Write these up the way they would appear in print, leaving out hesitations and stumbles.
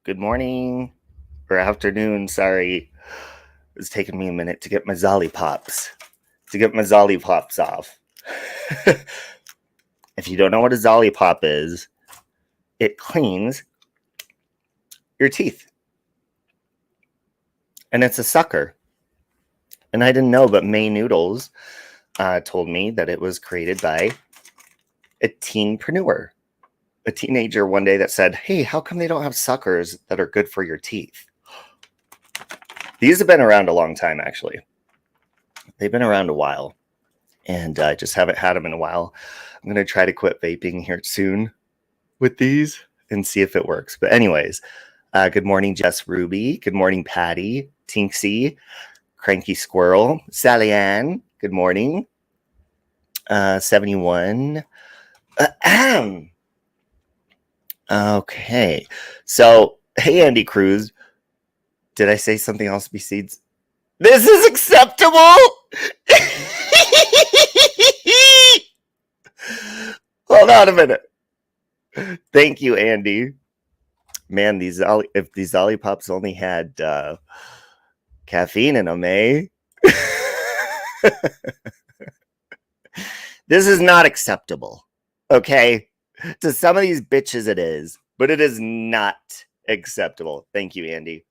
Good morning or afternoon. Sorry. It's taking me a minute to get my zollipops off. If you don't know what a zollipop is, it cleans your teeth. And it's a sucker. And I didn't know, but May Noodles told me that it was created by a teenpreneur, a teenager one day that said, hey, how come they don't have suckers that are good for your teeth? These have been around a long time, actually. They've been around a while, and I just haven't had them in a while. I'm going to try to quit vaping here soon with these and see if it works. But anyways, good morning, Jess Ruby. Good morning, Patty, Tinksy, Cranky Squirrel, Sally Ann. Good morning. 71. Okay. So, hey, Andy Cruz. Did I say something else besides this is acceptable? Hold on a minute. Thank you, Andy. Man, if these lollipops only had caffeine in them, eh? This is not acceptable. Okay? To some of these bitches it is, but it is not acceptable. Thank you, Andy.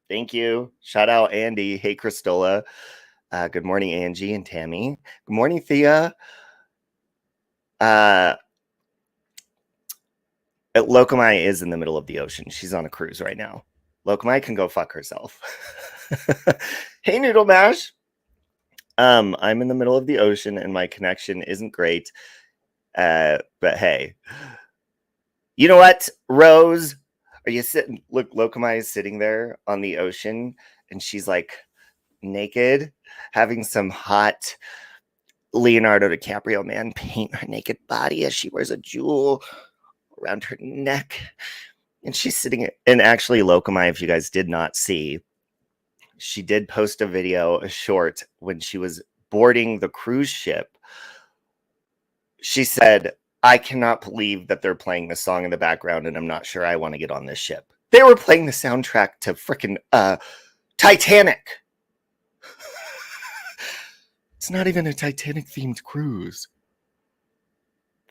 Thank you. Shout out, Andy. Hey, Christola. Good morning, Angie and Tammy. Good morning, Thea. Lokomai is in the middle of the ocean. She's on a cruise right now. Lokomai can go fuck herself. Hey, Noodle Mash. I'm in the middle of the ocean and my connection isn't great. But hey, you know what, Rose? Are you sitting? Look, Lokomai is sitting there on the ocean and she's like naked, having some hot Leonardo DiCaprio man paint her naked body as she wears a jewel around her neck. And she's sitting, and actually, Lokomai, if you guys did not see, she did post a video, a short, when she was boarding the cruise ship. She said, I cannot believe that they're playing this song in the background, and I'm not sure I want to get on this ship. They were playing the soundtrack to freaking Titanic. It's not even a Titanic-themed cruise.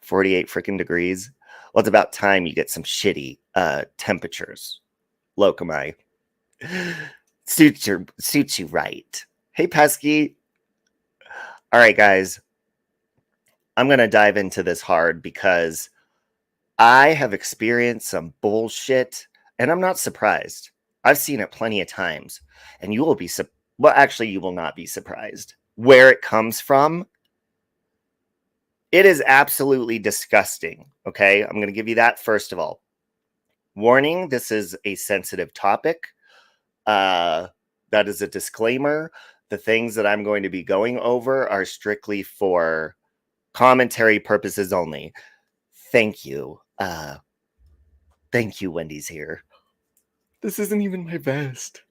48 freaking degrees. Well, it's about time you get some shitty temperatures. Lokomai. Suits you right. Hey, Pesky. All right, guys. I'm going to dive into this hard because I have experienced some bullshit, and I'm not surprised. I've seen it plenty of times, and you will be well, actually, you will not be surprised where it comes from. It is absolutely disgusting, okay? I'm going to give you that first of all. Warning, this is a sensitive topic. That is a disclaimer. The things that I'm going to be going over are strictly for commentary purposes only. Thank you. Thank you, Wendy's here. This isn't even my best.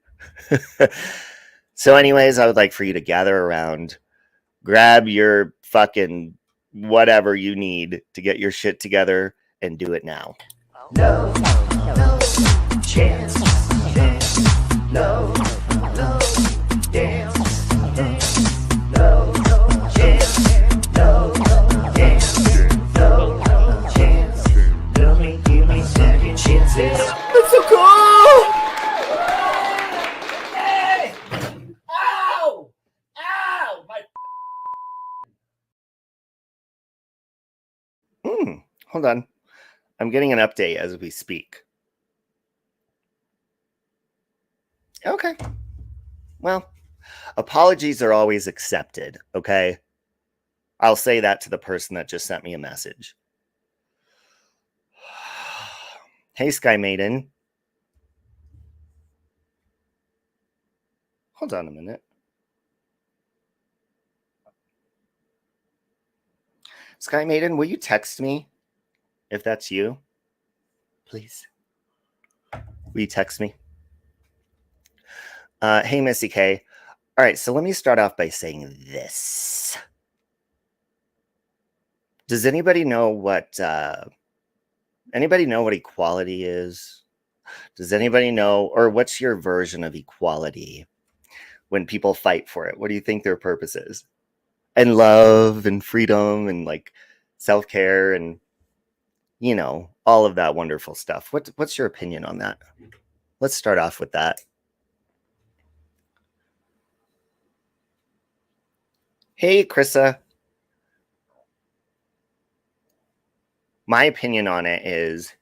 So anyways, I would like for you to gather around, grab your fucking whatever you need to get your shit together, and do it now. No chance. No dance. No chance. No dance. No chance. Give me second chances. That's so cool! Hey! Ow! Ow! My hold on. I'm getting an update as we speak. Okay. Well, apologies are always accepted, okay? I'll say that to the person that just sent me a message. Hey, Sky Maiden. Hold on a minute. Sky Maiden, will you text me if that's you? Please. Will you text me? Hey, Missy K. All right, so let me start off by saying this. Does anybody know what equality is? Does anybody know, or what's your version of equality when people fight for it? What do you think their purpose is? And love and freedom and like self-care and, you know, all of that wonderful stuff. What's your opinion on that? Let's start off with that. Hey, Krissa. My opinion on it is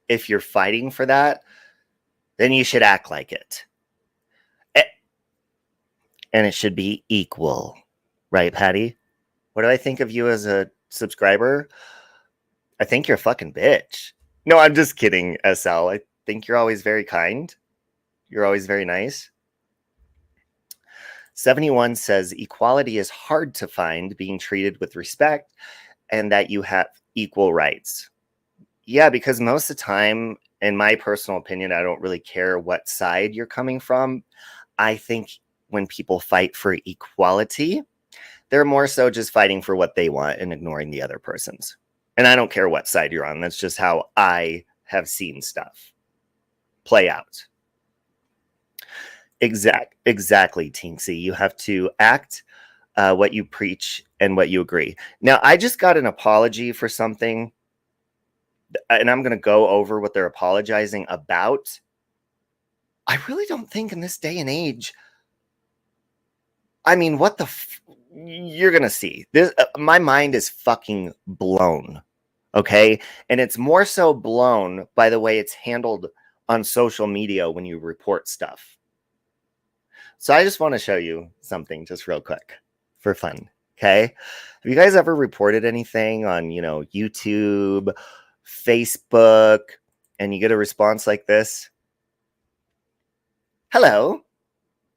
if you're fighting for that, then you should act like it. And it should be equal. Right, Patty? What do I think of you as a subscriber? I think you're a fucking bitch. No, I'm just kidding, SL. I think you're always very kind. You're always very nice. 71 says equality is hard to find, being treated with respect and that you have equal rights. Yeah, because most of the time, in my personal opinion, I don't really care what side you're coming from. I think when people fight for equality, they're more so just fighting for what they want and ignoring the other person's. And I don't care what side you're on. That's just how I have seen stuff play out. Exactly, Tinksy. You have to act what you preach and what you agree. Now, I just got an apology for something, and I'm going to go over what they're apologizing about. I really don't think in this day and age, I mean, what the you're going to see. This, my mind is fucking blown, okay? And it's more so blown by the way it's handled on social media when you report stuff. So I just want to show you something just real quick for fun, okay? Have you guys ever reported anything on, you know, YouTube, Facebook, and you get a response like this? Hello.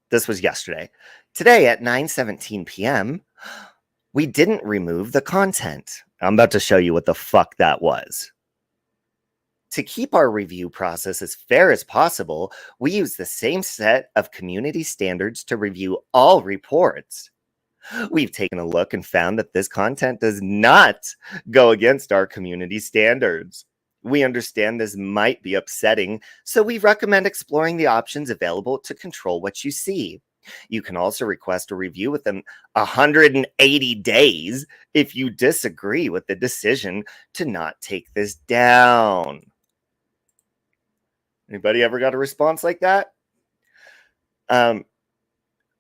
This was yesterday. Today at 9:17 p.m., we didn't remove the content. I'm about to show you what the fuck that was. To keep our review process as fair as possible, we use the same set of community standards to review all reports. We've taken a look and found that this content does not go against our community standards. We understand this might be upsetting, so we recommend exploring the options available to control what you see. You can also request a review within 180 days if you disagree with the decision to not take this down. Anybody ever got a response like that?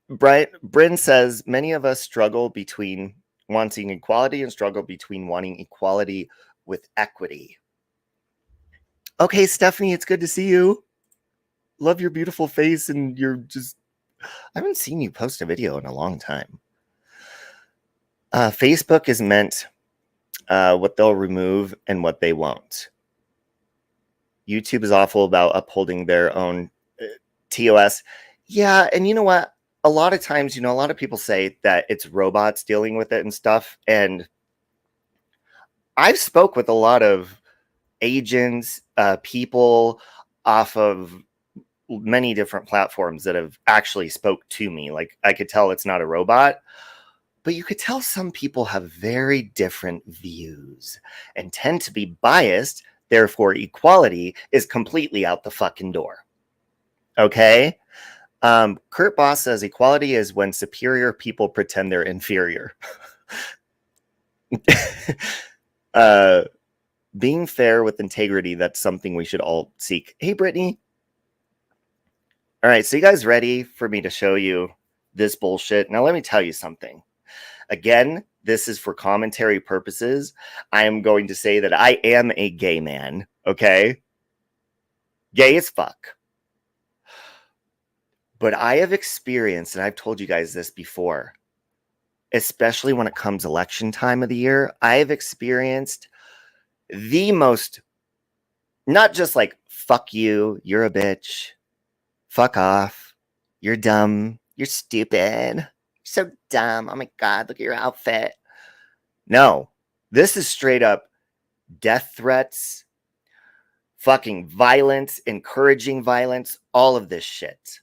Bryn says, many of us struggle between wanting equality and struggle between wanting equality with equity. Okay, Stephanie, it's good to see you. Love your beautiful face, and you're just... I haven't seen you post a video in a long time. Facebook is meant what they'll remove and what they won't. YouTube is awful about upholding their own TOS. Yeah, and you know what? A lot of times, you know, a lot of people say that it's robots dealing with it and stuff. And I've spoke with a lot of agents, people off of many different platforms that have actually spoke to me. Like, I could tell it's not a robot, but you could tell some people have very different views and tend to be biased. Therefore, equality is completely out the fucking door. Okay? Kurt Boss says equality is when superior people pretend they're inferior. Being fair with integrity, that's something we should all seek. Hey, Brittany. All right, so you guys ready for me to show you this bullshit? Now, let me tell you something. Again, this is for commentary purposes. I am going to say that I am a gay man, okay? Gay as fuck. But I have experienced, and I've told you guys this before, especially when it comes election time of the year, I have experienced the most, not just like, fuck you, you're a bitch, fuck off, you're dumb, you're stupid, you're so dumb, oh my God, look at your outfit. No, this is straight up death threats, fucking violence, encouraging violence, all of this shit.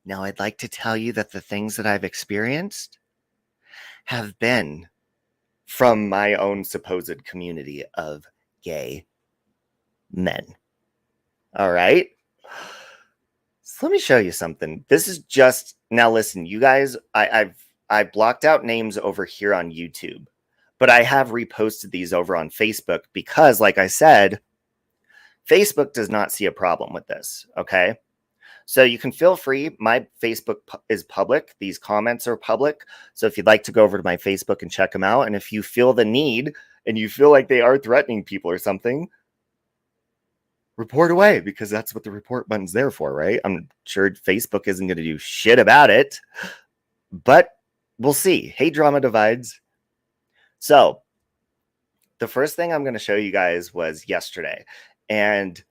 Now, I'd like to tell you that the things that I've experienced have been from my own supposed community of gay men. All right. So let me show you something. This is just now. Listen, you guys. I've blocked out names over here on YouTube, but I have reposted these over on Facebook because, like I said, Facebook does not see a problem with this. Okay. So you can feel free. My Facebook is public. These comments are public. So if you'd like to go over to my Facebook and check them out, and if you feel the need and you feel like they are threatening people or something, report away, because that's what the report button's there for, right? I'm sure Facebook isn't going to do shit about it, but we'll see. Hey, Drama Divides. So the first thing I'm going to show you guys was yesterday. And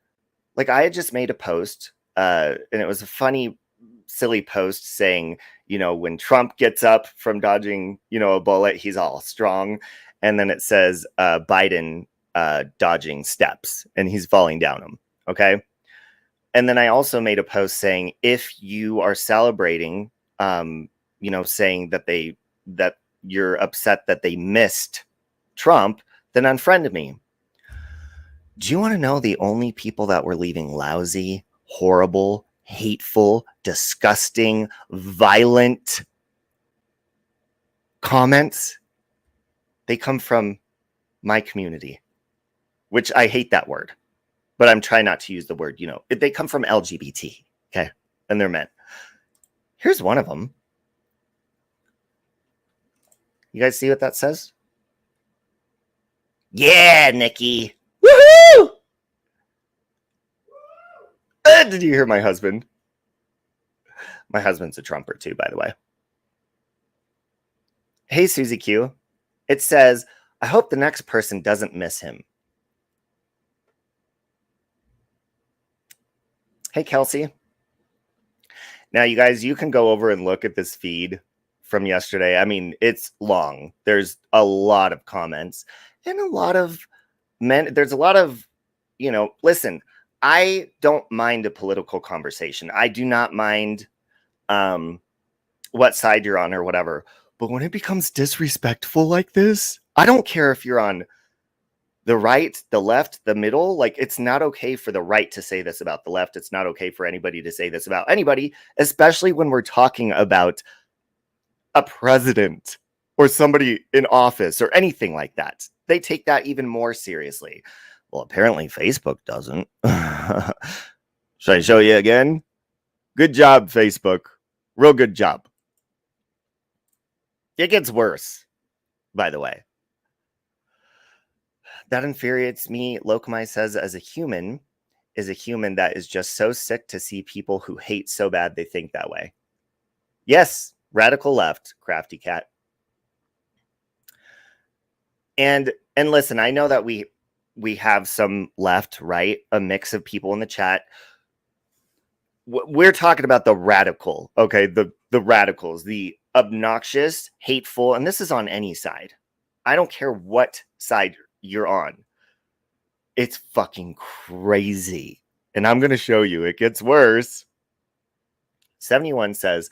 like I had just made a post, and it was a funny, silly post saying, you know, when Trump gets up from dodging, you know, a bullet, he's all strong. And then it says Biden dodging steps and he's falling down them. Okay. And then I also made a post saying, if you are celebrating, you know, saying that you're upset that they missed Trump, then unfriend me. Do you want to know the only people that were leaving lousy, horrible, hateful, disgusting, violent comments? They come from my community, which I hate that word, but I'm trying not to use the word, you know, they come from LGBT, okay? And they're men. Here's one of them. You guys see what that says? Yeah, Nikki. Woohoo! Did you hear my husband? My husband's a Trumper too, by the way. Hey, Susie Q. It says, I hope the next person doesn't miss him. Hey, Kelsey. Now, you guys, you can go over and look at this feed from yesterday. I mean, it's long. There's a lot of comments and a lot of men. There's a lot of, you know, listen, I don't mind a political conversation. I do not mind what side you're on or whatever. But when it becomes disrespectful like this, I don't care if you're on the right, the left, the middle. Like, it's not okay for the right to say this about the left. It's not okay for anybody to say this about anybody, especially when we're talking about a president or somebody in office or anything like that. They take that even more seriously. Well, apparently Facebook doesn't. Should I show you again? Good job, Facebook. Real good job. It gets worse, by the way. That infuriates me. Lokamai says, as a human, is a human that is just so sick to see people who hate so bad they think that way. Yes, radical left, Crafty Cat. And listen, I know that we have some left, right, a mix of people in the chat. We're talking about the radical, okay? The radicals, the obnoxious, hateful, and this is on any side. I don't care what side you're on. It's fucking crazy. And I'm going to show you. It gets worse. 71 says,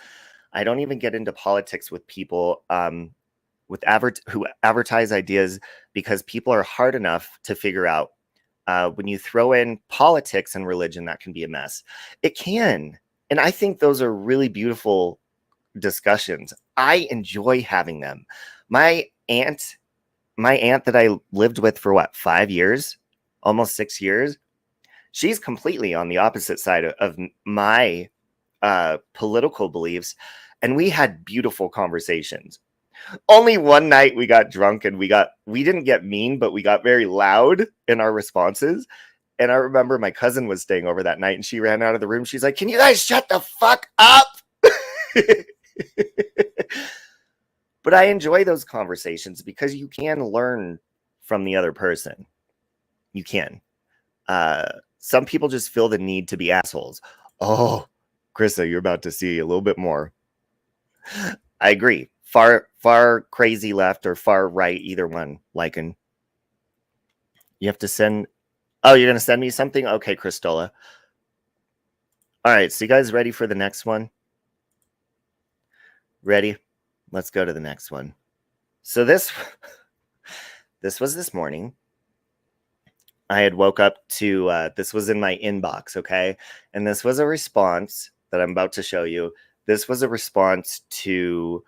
I don't even get into politics with people who advertise ideas, because people are hard enough to figure out. When you throw in politics and religion, that can be a mess. It can. And I think those are really beautiful discussions. I enjoy having them. My aunt that I lived with for 5 years, almost 6 years, she's completely on the opposite side of my political beliefs. And we had beautiful conversations. Only one night we got drunk and we didn't get mean, but we got very loud in our responses. And I remember my cousin was staying over that night and she ran out of the room. She's like, can you guys shut the fuck up? But I enjoy those conversations because you can learn from the other person. You can. Some people just feel the need to be assholes. Oh, Krista, you're about to see a little bit more. I agree. Far crazy left or far right, either one. Lycan. You have to send. Oh, you're going to send me something? Okay, Christola. All right, so you guys ready for the next one? Ready? Let's go to the next one. So this was this morning. I had woke up to, this was in my inbox, okay? And this was a response that I'm about to show you. This was a response to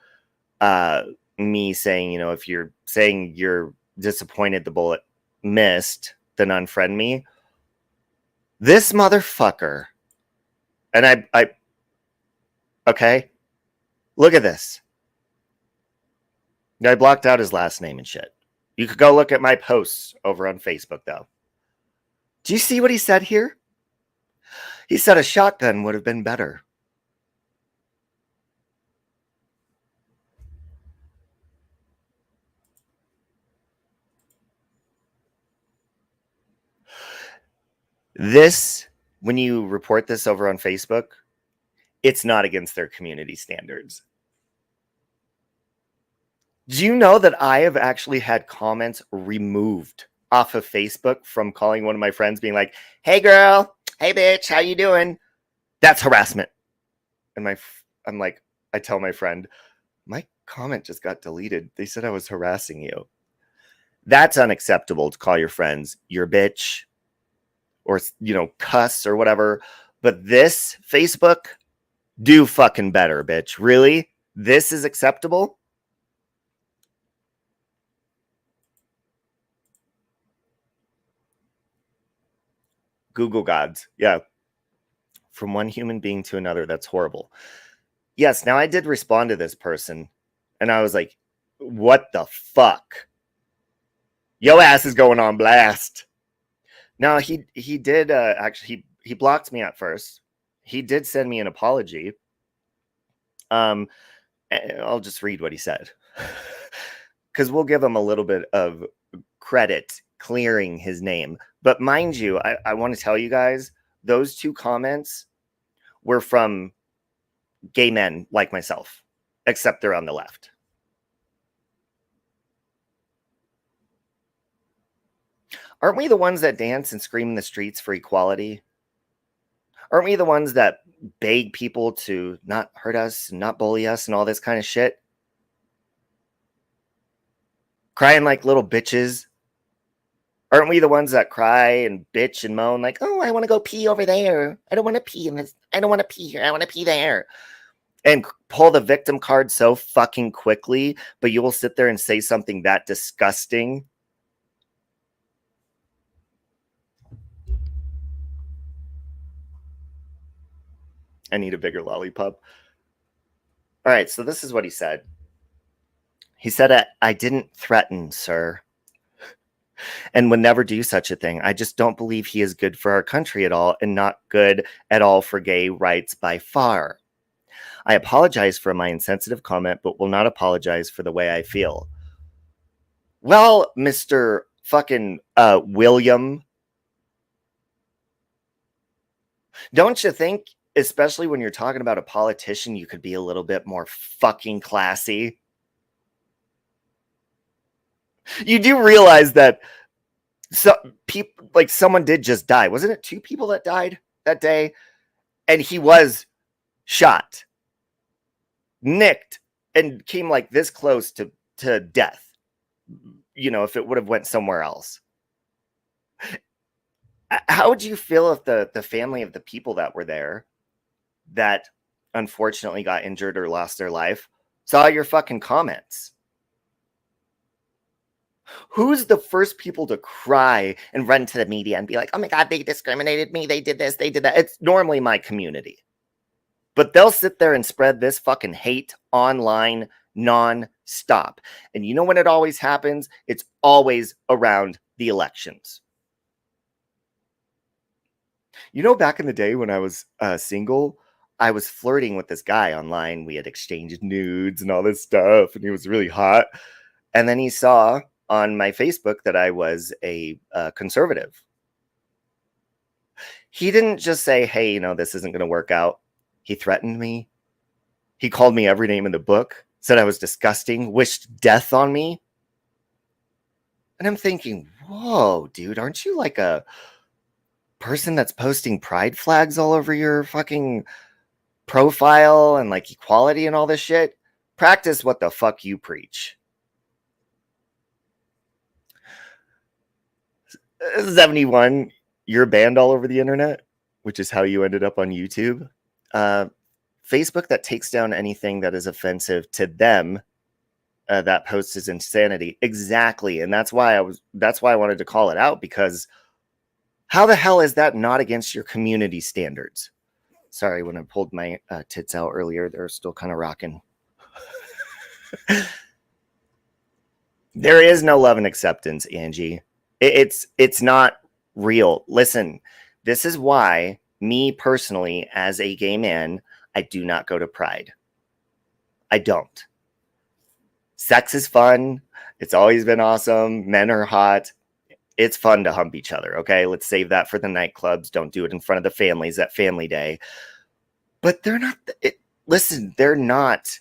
me saying, you know, if you're saying you're disappointed the bullet missed, then unfriend me. This motherfucker. And I okay, look at this. I blocked out his last name and shit. You could go look at my posts over on Facebook, though. Do you see what he said here? He said a shotgun would have been better. This, when you report this over on Facebook, it's not against their community standards. Do you know that I have actually had comments removed off of Facebook from calling one of my friends being like, hey girl, hey bitch, how you doing? That's harassment. And I'm like, I tell my friend, my comment just got deleted. They said I was harassing you. That's unacceptable to call your friends your bitch or, you know, cuss or whatever. But this Facebook, do fucking better, bitch. Really? This is acceptable? Google gods. Yeah. From one human being to another. That's horrible. Yes. Now I did respond to this person and I was like, what the fuck? Yo ass is going on blast. Now he did actually he blocked me at first. He did send me an apology. I'll just read what he said. Because we'll give him a little bit of credit clearing his name. But mind you, I want to tell you guys, those two comments were from gay men like myself, except they're on the left. Aren't we the ones that dance and scream in the streets for equality? Aren't we the ones that beg people to not hurt us, and not bully us, and all this kind of shit? Crying like little bitches. Aren't we the ones that cry and bitch and moan like, oh, I want to go pee over there. I don't want to pee in this. I don't want to pee here. I want to pee there. And pull the victim card so fucking quickly, but you will sit there and say something that disgusting. I need a bigger lollipop. All right, so this is what he said. He said, I didn't threaten, sir, and would never do such a thing. I just don't believe he is good for our country at all and not good at all for gay rights by far. I apologize for my insensitive comment, but will not apologize for the way I feel. Well, Mr. fucking William, don't you think, especially when you're talking about a politician, you could be a little bit more fucking classy? You do realize that people, like someone did just die. Wasn't it 2 people that died that day? And he was shot, nicked, and came like this close to death. You know, if it would have went somewhere else. How would you feel if the family of the people that were there that unfortunately got injured or lost their life saw your fucking comments? Who's the first people to cry and run to the media and be like, oh my God, they discriminated me. They did this. They did that. It's normally my community. But they'll sit there and spread this fucking hate online non-stop. And you know when it always happens? It's always around the elections. You know, back in the day when I was single, I was flirting with this guy online. We had exchanged nudes and all this stuff, and he was really hot. And then he saw on my Facebook that I was a conservative. He didn't just say, hey, you know, this isn't going to work out. He threatened me. He called me every name in the book, said I was disgusting, wished death on me. And I'm thinking, whoa, dude, aren't you like a person that's posting pride flags all over your fucking profile and like equality and all this shit? Practice what the fuck you preach. 71, you're banned all over the internet, which is how you ended up on YouTube. Facebook that takes down anything that is offensive to them, that post is insanity. Exactly. And that's why I wanted to call it out, because how the hell is that not against your community standards? Sorry, when I pulled my tits out earlier, they're still kind of rocking. There is no love and acceptance, Angie. It's not real. Listen, this is why me personally, as a gay man, I do not go to Pride. I don't. Sex is fun. It's always been awesome. Men are hot. It's fun to hump each other, okay? Let's save that for the nightclubs. Don't do it in front of the families at Family Day. But they're not... listen, they're not...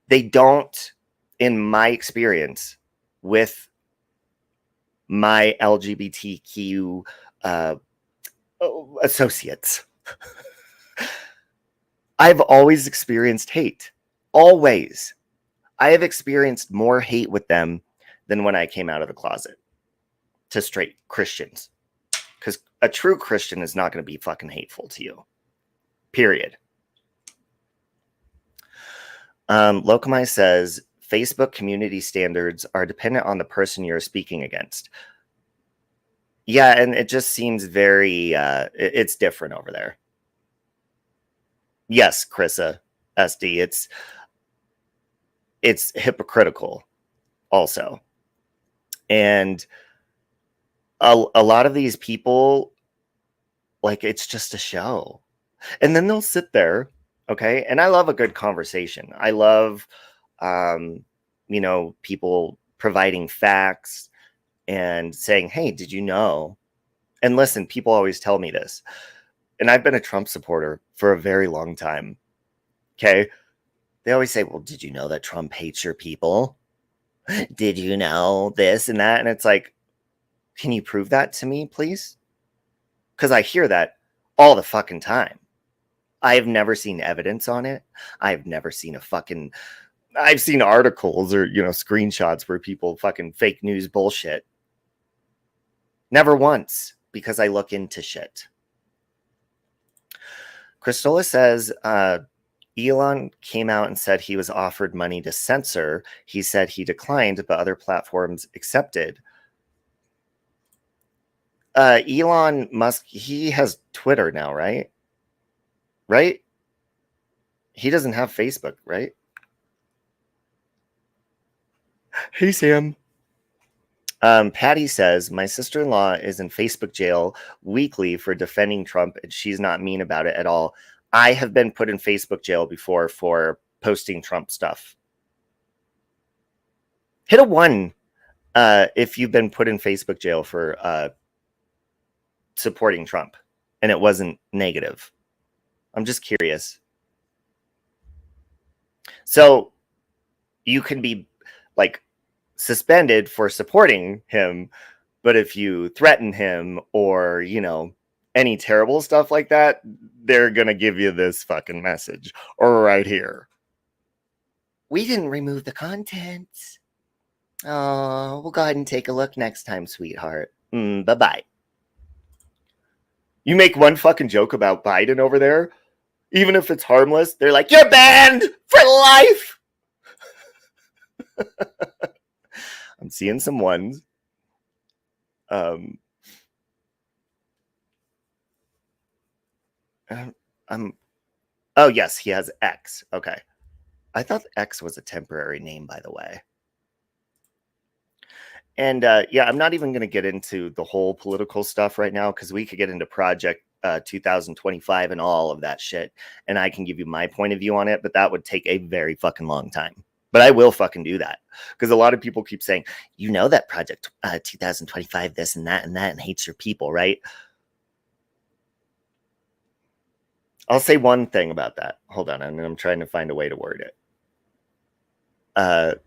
They don't, in my experience, with my LGBTQ associates. I've always experienced hate. Always. I have experienced more hate with them than when I came out of the closet to straight Christians. Because a true Christian is not going to be fucking hateful to you. Period. Locomai says, Facebook community standards are dependent on the person you're speaking against. Yeah, and it just seems very, it's different over there. Yes, Krissa, SD, it's hypocritical also. And a lot of these people, like, it's just a show. And then they'll sit there, okay? And I love a good conversation. I love, people providing facts and saying, hey, did you know? And listen, people always tell me this. And I've been a Trump supporter for a very long time, okay? They always say, well, did you know that Trump hates your people? Did you know this and that? And it's like, can you prove that to me, please? Because I hear that all the fucking time. I have never seen evidence on it. I've never seen I've seen articles or, screenshots where people fucking fake news bullshit. Never once, because I look into shit. Cristola says, Elon came out and said he was offered money to censor. He said he declined, but other platforms accepted. Elon Musk, he has Twitter now, right? Right? He doesn't have Facebook, right? Hey, Sam. Patty says, my sister-in-law is in Facebook jail weekly for defending Trump, and she's not mean about it at all. I have been put in Facebook jail before for posting Trump stuff. Hit a 1 if you've been put in Facebook jail for supporting Trump and it wasn't negative. I'm just curious. So you can be like suspended for supporting him, but if you threaten him or, any terrible stuff like that, they're going to give you this fucking message right here. We didn't remove the content. Oh, we'll go ahead and take a look next time, sweetheart. Bye-bye. You make one fucking joke about Biden over there, even if it's harmless, they're like, you're banned for life. I'm seeing some ones. Oh, yes, he has X. Okay. I thought X was a temporary name, by the way. And I'm not even going to get into the whole political stuff right now because we could get into Project 2025 and all of that shit. And I can give you my point of view on it, but that would take a very fucking long time. But I will fucking do that because a lot of people keep saying, that Project 2025, this and that, and hates your people, right? I'll say one thing about that. Hold on, I'm trying to find a way to word it.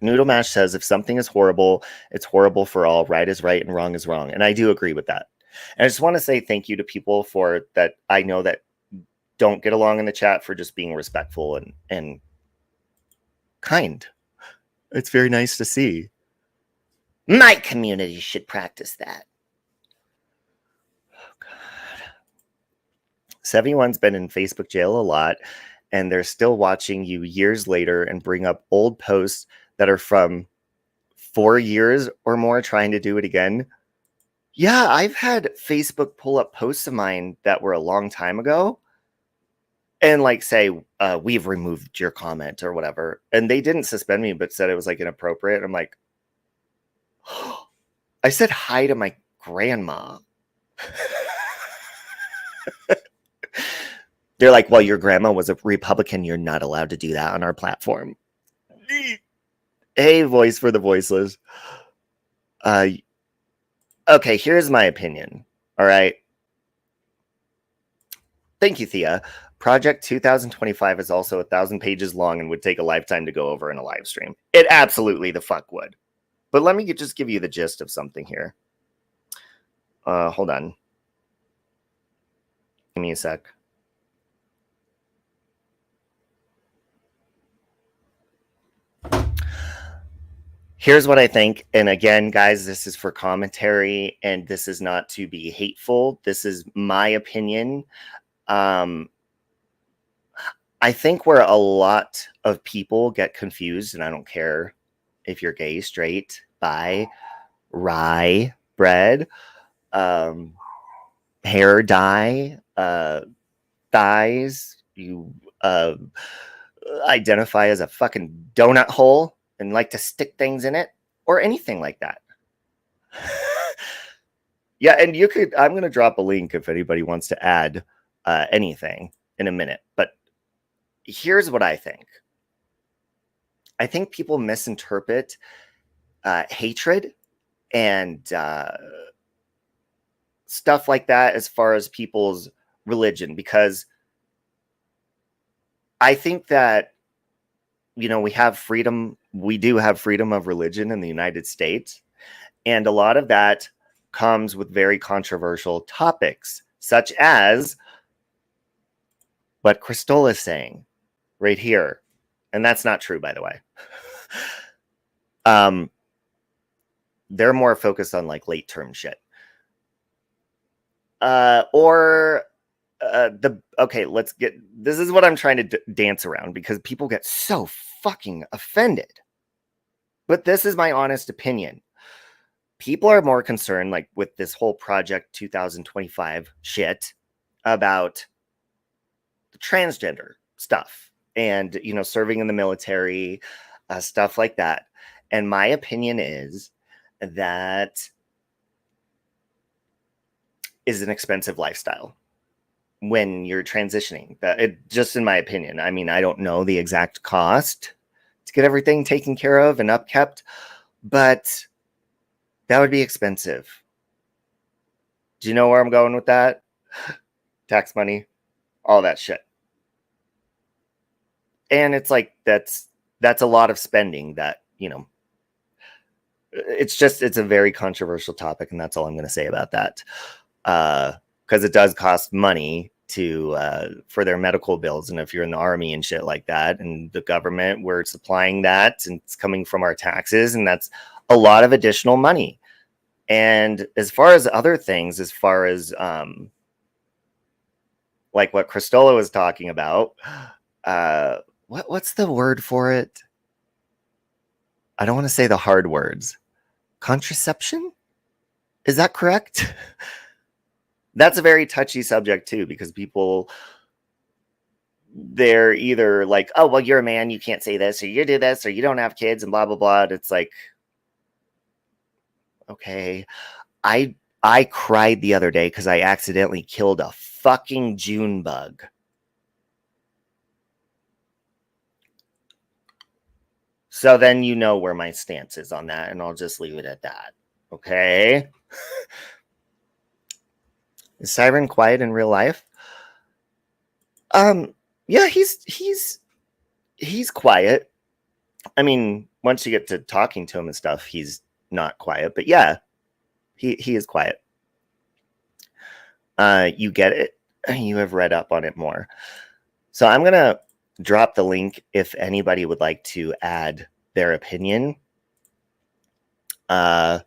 Noodle Mash says, if something is horrible, it's horrible for all. Right is right and wrong is wrong. And I do agree with that. And I just want to say thank you to people for that. I know that don't get along in the chat for just being respectful and kind. It's very nice to see. My community should practice that. everyone's been in Facebook jail a lot, and they're still watching you years later and bring up old posts that are from 4 years or more trying to do it again. Yeah, I've had Facebook pull up posts of mine that were a long time ago and like say, we've removed your comment or whatever. And they didn't suspend me, but said it was like inappropriate. I'm like, I said hi to my grandma. They're like, well, your grandma was a Republican. You're not allowed to do that on our platform. Hey, voice for the voiceless. Okay, here's my opinion. All right. Thank you, Thea. Project 2025 is also 1,000 pages long and would take a lifetime to go over in a live stream. It absolutely the fuck would. But let me just give you the gist of something here. Hold on. Give me a sec. Here's what I think. And again, guys, this is for commentary and this is not to be hateful. This is my opinion. I think where a lot of people get confused, and I don't care if you're gay, straight, bi, rye, bread, hair dye, thighs, you identify as a fucking donut hole and like to stick things in it or anything like that. Yeah, and you could, I'm going to drop a link if anybody wants to add anything in a minute. But here's what I think. I think people misinterpret hatred and stuff like that as far as people's religion, because I think that, you know, we have freedom. We do have freedom of religion in the United States. And a lot of that comes with very controversial topics, such as what Crystal is saying right here. And that's not true, by the way. They're more focused on like late term shit. Okay, let's get, this is what I'm trying to dance around because people get so fucking offended. But this is my honest opinion. People are more concerned, like with this whole Project 2025 shit, about the transgender stuff and, you know, serving in the military, stuff like that. And my opinion is that is an expensive lifestyle when you're transitioning. That it, just in my opinion. I mean, I don't know the exact cost to get everything taken care of and upkept, but that would be expensive. Do you know where I'm going with that? Tax money, all that shit. And it's like, that's a lot of spending that, you know, it's a very controversial topic. And that's all I'm going to say about that. Because it does cost money to for their medical bills. And if you're in the army and shit like that, and the government, we're supplying that and it's coming from our taxes. And that's a lot of additional money. And as far as other things, as far as like what Cristola was talking about, what's the word for it? I don't want to say the hard words. Contraception? Is that correct? That's a very touchy subject too, because people, they're either like, oh, well, you're a man, you can't say this, or you do this, or you don't have kids, and blah, blah, blah. It's like, okay. I cried the other day because I accidentally killed a fucking June bug. So then you know where my stance is on that, and I'll just leave it at that. Okay? Is Siren quiet in real life? Yeah, he's quiet. I mean, once you get to talking to him and stuff, he's not quiet. But yeah, he is quiet. You get it. You have read up on it more. So I'm gonna drop the link if anybody would like to add their opinion, or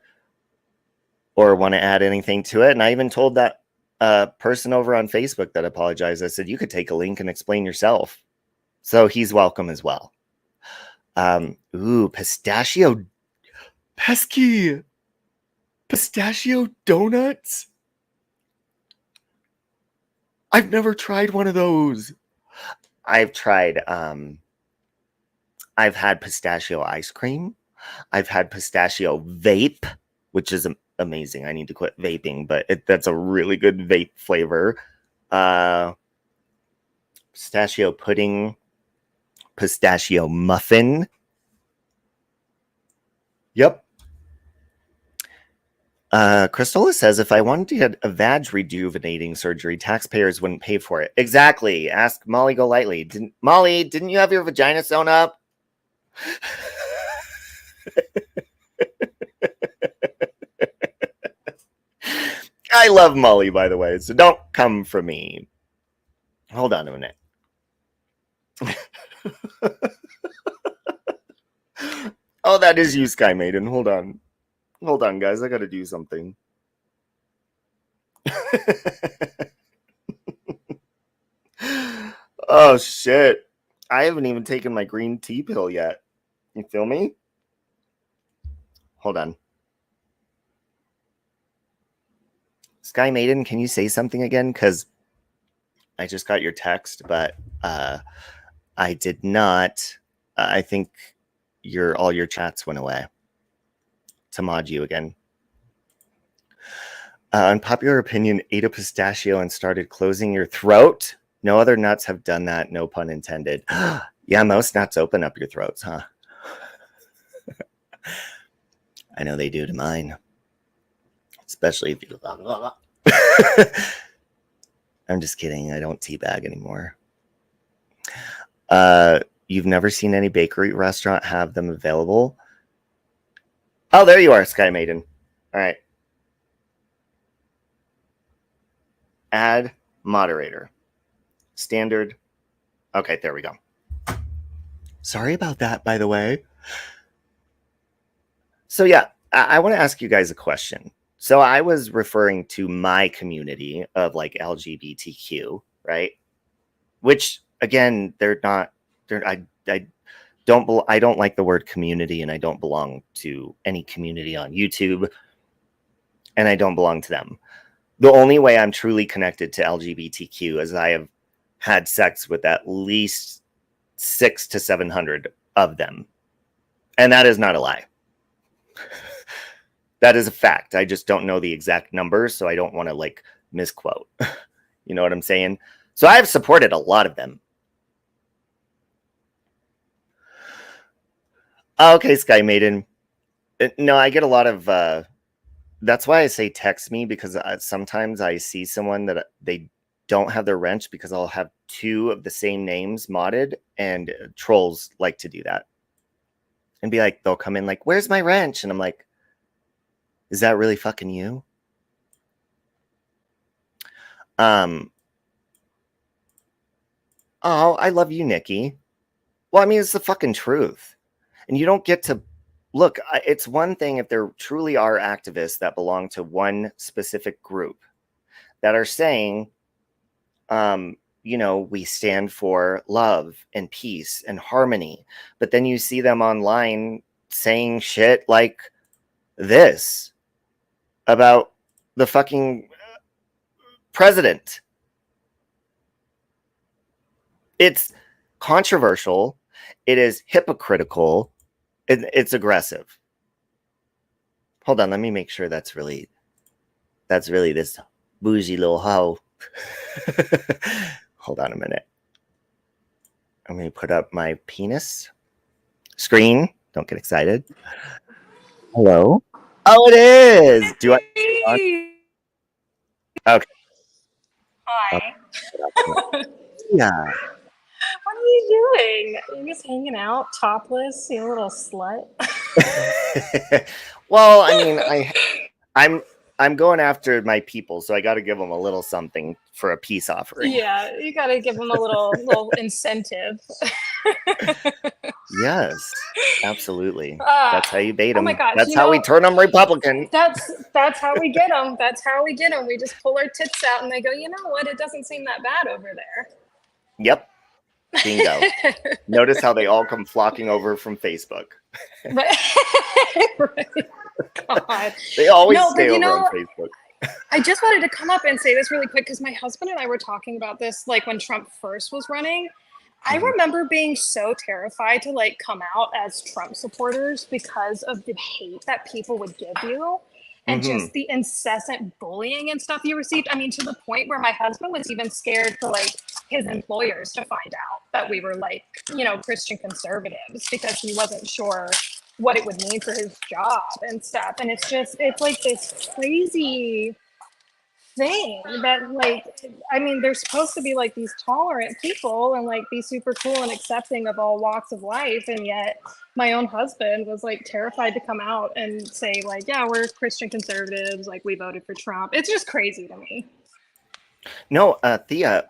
want to add anything to it. And I even told that a person over on Facebook that apologized. I said, you could take a link and explain yourself. So he's welcome as well. Ooh, pistachio. Pesky. Pistachio donuts? I've never tried one of those. I've tried, I've had pistachio ice cream. I've had pistachio vape, which is amazing. I need to quit vaping, but that's a really good vape flavor. Pistachio pudding, pistachio muffin. Yep. Cristola says, if I wanted to get a vag rejuvenating surgery, taxpayers wouldn't pay for it. Exactly. Ask Molly Golightly. Molly, didn't you have your vagina sewn up? I love Molly, by the way, so don't come for me. Hold on a minute. Oh, that is you, Sky Maiden. Hold on. Hold on, guys. I gotta do something. Oh, shit. I haven't even taken my green tea pill yet. You feel me? Hold on. Sky Maiden, can you say something again? Because I just got your text, but I did not. I think all your chats went away. To mod you again. Unpopular opinion, ate a pistachio and started closing your throat. No other nuts have done that. No pun intended. Yeah, most nuts open up your throats, huh? I know they do to mine. Especially if you... I'm just kidding. I don't teabag anymore. You've never seen any bakery restaurant have them available? Oh, there you are, Sky Maiden. All right. Add moderator. Standard. Okay, there we go. Sorry about that, by the way. So yeah, I want to ask you guys a question. So I was referring to my community of like LGBTQ, right? Which again, I don't like the word community, and I don't belong to any community on YouTube, and I don't belong to them. The only way I'm truly connected to LGBTQ is I have had sex with at least 600 to 700 of them. And that is not a lie. That is a fact. I just don't know the exact numbers, so I don't want to like misquote. You know what I'm saying? So I've supported a lot of them. Okay, Sky Maiden. No, I get a lot of... that's why I say text me, because sometimes I see someone that they don't have their wrench because I'll have 2 of the same names modded, and trolls like to do that. And be like, they'll come in like, where's my wrench? And I'm like, is that really fucking you? Oh, I love you, Nikki. Well, I mean, it's the fucking truth. And you don't get to... Look, it's one thing if there truly are activists that belong to one specific group that are saying, you know, we stand for love and peace and harmony. But then you see them online saying shit like this about the fucking president. It's controversial. It is hypocritical. It's aggressive. Hold on, let me make sure that's really this bougie little hoe. Hold on a minute. I'm going to put up my penis screen. Don't get excited. Hello. Oh, it is. Do I? Okay. Hi. Yeah. What are you doing? Are you just hanging out, topless, you little slut? Well, I mean, I'm going after my people, so I got to give them a little something for a peace offering. Yeah, you got to give them a little incentive. Yes, absolutely. Uh, That's how you bait oh my them. gosh, That's how we turn them Republican. that's how we get them. That's how we get them. We just pull our tits out and they go, you know what? It doesn't seem that bad over there. Yep, bingo. Notice how they all come flocking over from Facebook. But God. They always No, stay but over on Facebook. I just wanted to come up and say this really quick because my husband and I were talking about this like when Trump first was running. I Mhm. remember being so terrified to like come out as Trump supporters because of the hate that people would give you and Mhm. just the incessant bullying and stuff you received. I mean, to the point where my husband was even scared for like his employers to find out that we were like, you know, Christian conservatives because he wasn't sure what it would mean for his job and stuff. And it's like this crazy thing that like I mean they're supposed to be like these tolerant people and like be super cool and accepting of all walks of life, and yet my own husband was like terrified to come out and say like, yeah, we're Christian conservatives, like we voted for Trump. It's just crazy to me. No, Thea,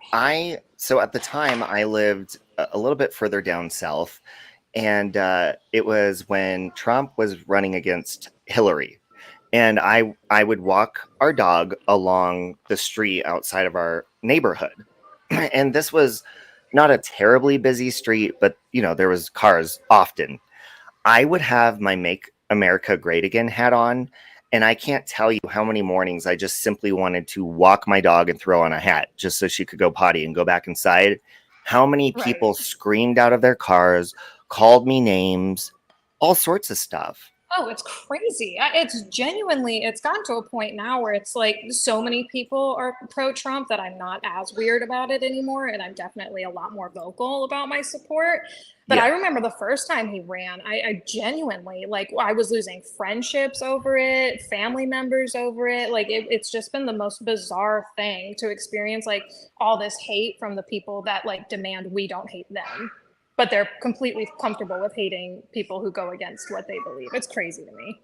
so at the time I lived a little bit further down south, and it was when Trump was running against Hillary. And I would walk our dog along the street outside of our neighborhood. And this was not a terribly busy street, but you know, there was cars often. I would have my Make America Great Again hat on, and I can't tell you how many mornings I just simply wanted to walk my dog and throw on a hat just so she could go potty and go back inside. How many Right. people screamed out of their cars, called me names, all sorts of stuff. Oh, it's crazy. It's genuinely, it's gotten to a point now where it's like so many people are pro Trump that I'm not as weird about it anymore. And I'm definitely a lot more vocal about my support. But I Yeah. remember the first time he ran, I genuinely, like, I was losing friendships over it, family members over it. Like, it's just been the most bizarre thing to experience, like, all this hate from the people that, like, demand we don't hate them, but they're completely comfortable with hating people who go against what they believe. It's crazy to me.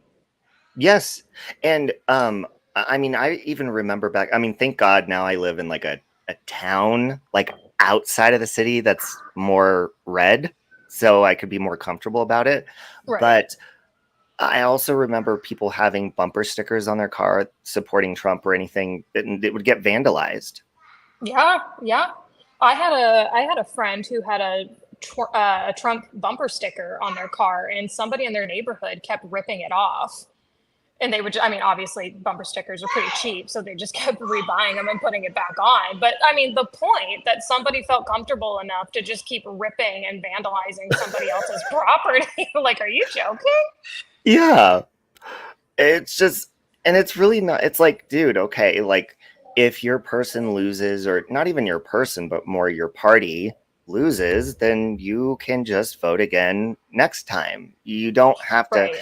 Yes. And I mean, I even remember back, I mean, thank God now I live in like a town like outside of the city that's more red, so I could be more comfortable about it. Right. But I also remember people having bumper stickers on their car supporting Trump or anything, and it would get vandalized. Yeah, yeah. I had a friend who had a Trump bumper sticker on their car, and somebody in their neighborhood kept ripping it off. And they would, I mean, obviously bumper stickers are pretty cheap, so they just kept rebuying them and putting it back on. But I mean, the point that somebody felt comfortable enough to just keep ripping and vandalizing somebody else's property, like, are you joking? Yeah. It's just, and it's really not, it's like, dude, okay, like if your person loses, or not even your person, but more your party loses, then you can just vote again next time. You don't have to, Right.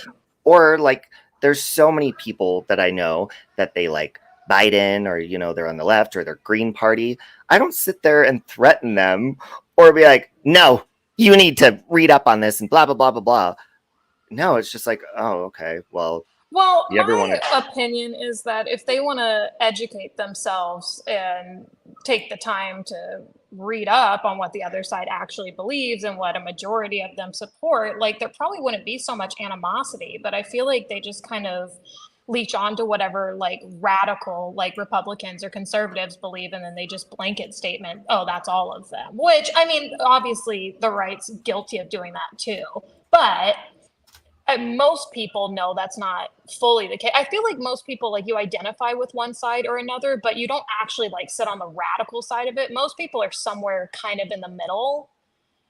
or like, there's so many people that I know that they like Biden, or, you know, they're on the left or they're Green Party. I don't sit there and threaten them or be like, no, you need to read up on this and blah, blah, blah, blah, blah. No, it's just like, oh, okay, well, Well, you ever want my to. opinion is that if they want to educate themselves and take the time to read up on what the other side actually believes and what a majority of them support, like there probably wouldn't be so much animosity. But I feel like they just kind of leech onto whatever like radical like Republicans or conservatives believe, and then they just blanket statement, oh, that's all of them. Which I mean, obviously the right's guilty of doing that too. But most people know that's not fully the case. I feel like most people, like, you identify with one side or another, but you don't actually like sit on the radical side of it. Most people are somewhere kind of in the middle,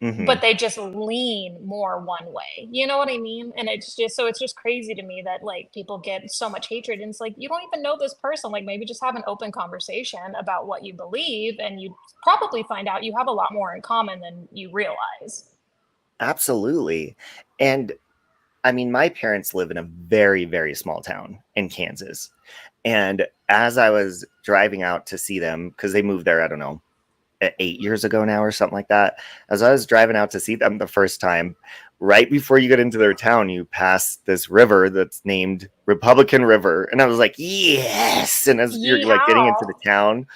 Hmm. but they just lean more one way. You know what I mean? And it's just so it's just crazy to me that like people get so much hatred, and it's like you don't even know this person. Like maybe just have an open conversation about what you believe, and you probably find out you have a lot more in common than you realize. Absolutely. And I mean, my parents live in a very, very small town in Kansas. And as I was driving out to see them, because they moved there, I don't know, 8 years ago now or something like that. As I was driving out to see them the first time, right before you get into their town, you pass this river that's named Republican River. And I was like, yes. And as you're like getting Yeehaw. into the town,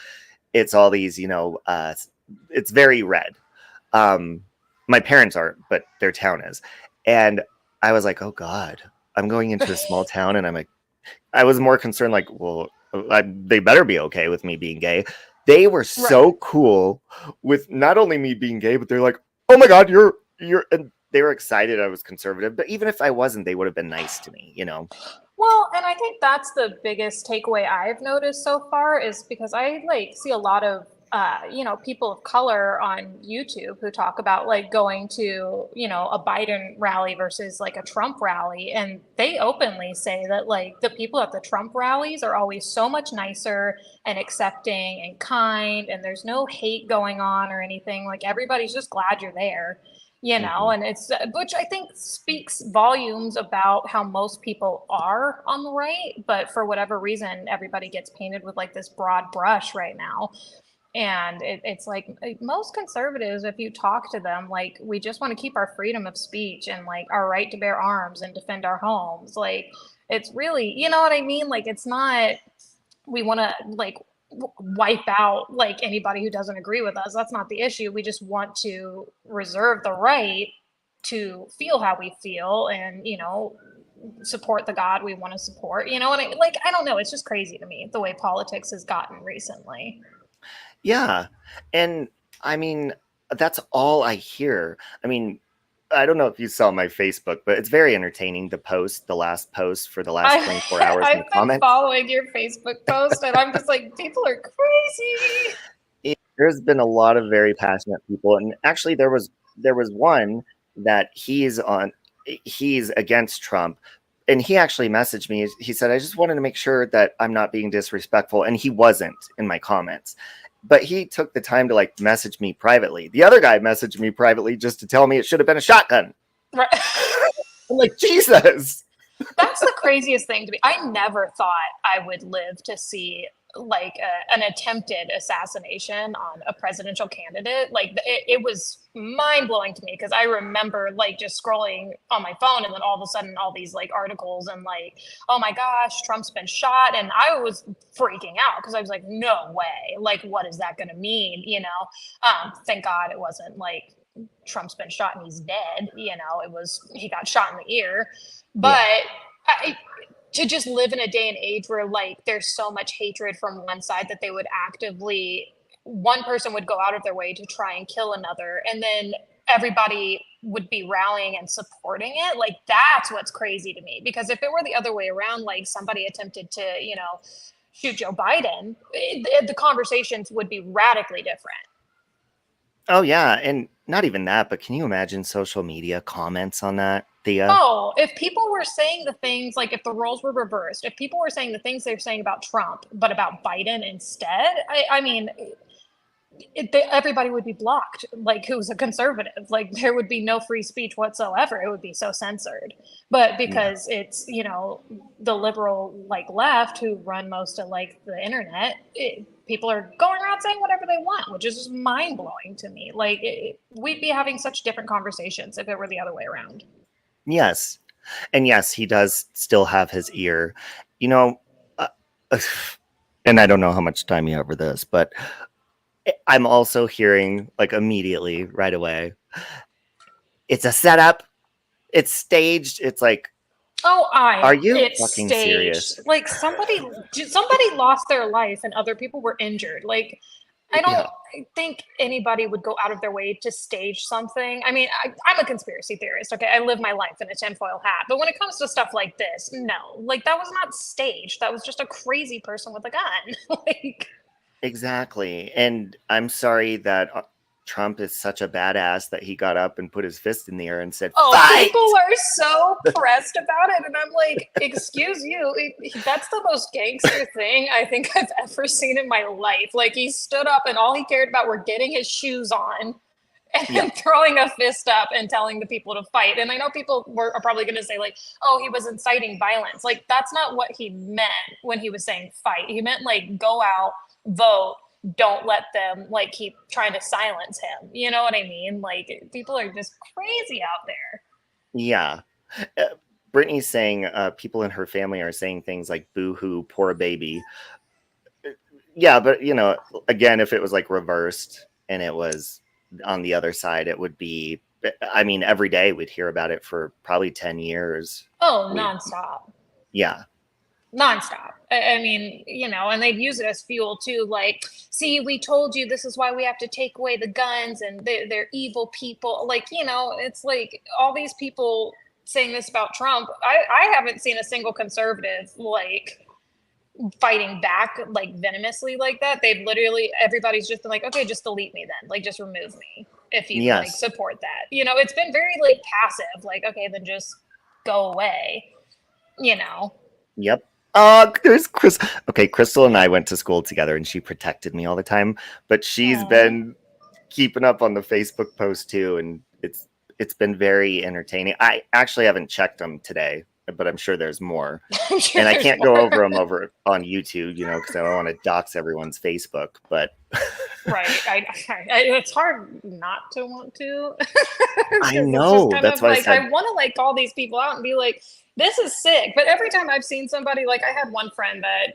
it's all these, it's very red. Um, My parents aren't, but their town is. And I was like, oh God, I'm going into a small town. And I'm like, I was more concerned, like, well, they better be okay with me being gay. They were so Right. cool with not only me being gay, but they're like, oh my God, and they were excited I was conservative. But even if I wasn't, they would have been nice to me, you know? Well, and I think that's the biggest takeaway I've noticed so far is because I like see a lot of people of color on YouTube who talk about like going to, a Biden rally versus like a Trump rally. And they openly say that like the people at the Trump rallies are always so much nicer and accepting and kind, and there's no hate going on or anything. Like everybody's just glad you're there. Mhm. And it's which I think speaks volumes about how most people are on the right, but for whatever reason, everybody gets painted with like this broad brush right now. And it's like most conservatives, if you talk to them, like we just want to keep our freedom of speech and like our right to bear arms and defend our homes. Like it's really, you know what I mean? Like it's not, we want to like wipe out like anybody who doesn't agree with us. That's not the issue. We just want to reserve the right to feel how we feel and, support the God we want to support. You know what I like? I don't know. It's just crazy to me the way politics has gotten recently. Yeah. And I mean, that's all I hear. I mean, I don't know if you saw my Facebook, but it's very entertaining. The last post for the last I 24 hours in the I've been comments. following your Facebook post and I'm just like, people are crazy. There's been a lot of very passionate people, and actually, there was one that he's against Trump, and he actually messaged me. He said, "I just wanted to make sure that I'm not being disrespectful," and he wasn't in my comments. But he took the time to like message me privately. The other guy messaged me privately just to tell me it should have been a shotgun. Right. I'm like, Jesus. That's the craziest thing to me. I never thought I would live to see like an attempted assassination on a presidential candidate. Like it was mind blowing to me because I remember like just scrolling on my phone and then all of a sudden all these like articles and like, oh my gosh, Trump's been shot. And I was freaking out because I was like, no way. Like, what is that going to mean? Thank God it wasn't like Trump's been shot and he's dead. He got shot in the ear. Yeah. But to just live in a day and age where like there's so much hatred from one side that they would actively, one person would go out of their way to try and kill another, and then everybody would be rallying and supporting it. Like that's what's crazy to me, because if it were the other way around, like somebody attempted to, shoot Joe Biden, the conversations would be radically different. Oh yeah, and not even that, but can you imagine social media comments on that, Thea? Oh, if people were saying the things, like if the roles were reversed, if people were saying the things they're saying about Trump, but about Biden instead, I mean, everybody would be blocked, like who's a conservative. Like there would be no free speech whatsoever. It would be so censored. But Yeah. because it's, the liberal like left who run most of like the internet, people are going around saying whatever they want, which is just mind blowing to me. Like we'd be having such different conversations if it were the other way around. Yes. And yes, he does still have his ear. You know, uh, and I don't know how much time you have for this, but I'm also hearing like immediately right away, it's a setup, it's staged. It's like, are you It's fucking staged. serious? Like somebody lost their life and other people were injured. Like I Yeah. don't think anybody would go out of their way to stage something. I mean, I'm a conspiracy theorist. Okay, I live my life in a tinfoil hat. But when it comes to stuff like this, no, like that was not staged. That was just a crazy person with a gun. Like, Exactly. And I'm sorry that Trump is such a badass that he got up and put his fist in the air and said, oh, people fight. are so pressed about it. And I'm like, excuse you. That's the most gangster thing I think I've ever seen in my life. Like, he stood up and all he cared about were getting his shoes on and Yeah. then throwing a fist up and telling the people to fight. And I know people are probably going to say, like, oh, he was inciting violence. Like, that's not what he meant when he was saying fight. He meant, like, go out, vote, don't let them like keep trying to silence him. You know what I mean? Like people are just crazy out there. Yeah. Brittany's saying people in her family are saying things like boo hoo, poor baby. Yeah, but again, if it was like reversed and it was on the other side, it would be I mean, every day we'd hear about it for probably 10 years. Oh, We, nonstop. yeah. Nonstop. I mean, and they'd use it as fuel too. Like, see, we told you this is why we have to take away the guns and they're evil people. Like, it's like all these people saying this about Trump. I haven't seen a single conservative like fighting back like venomously like that. They've literally, everybody's just been like, okay, just delete me then. Like, just remove me if you like Yes. support that. It's been very like passive. Like, okay, then just go away. Yep. There's Chris. Okay, Crystal and I went to school together, and she protected me all the time. But she's been keeping up on the Facebook post too, and it's been very entertaining. I actually haven't checked them today, but I'm sure there's more. Sure, and I can't go over them over on YouTube, because I don't want to dox everyone's Facebook. But right, it's hard not to want to. I know, that's why like, I want to like call these people out and be like, this is sick. But every time I've seen somebody, like I had one friend that,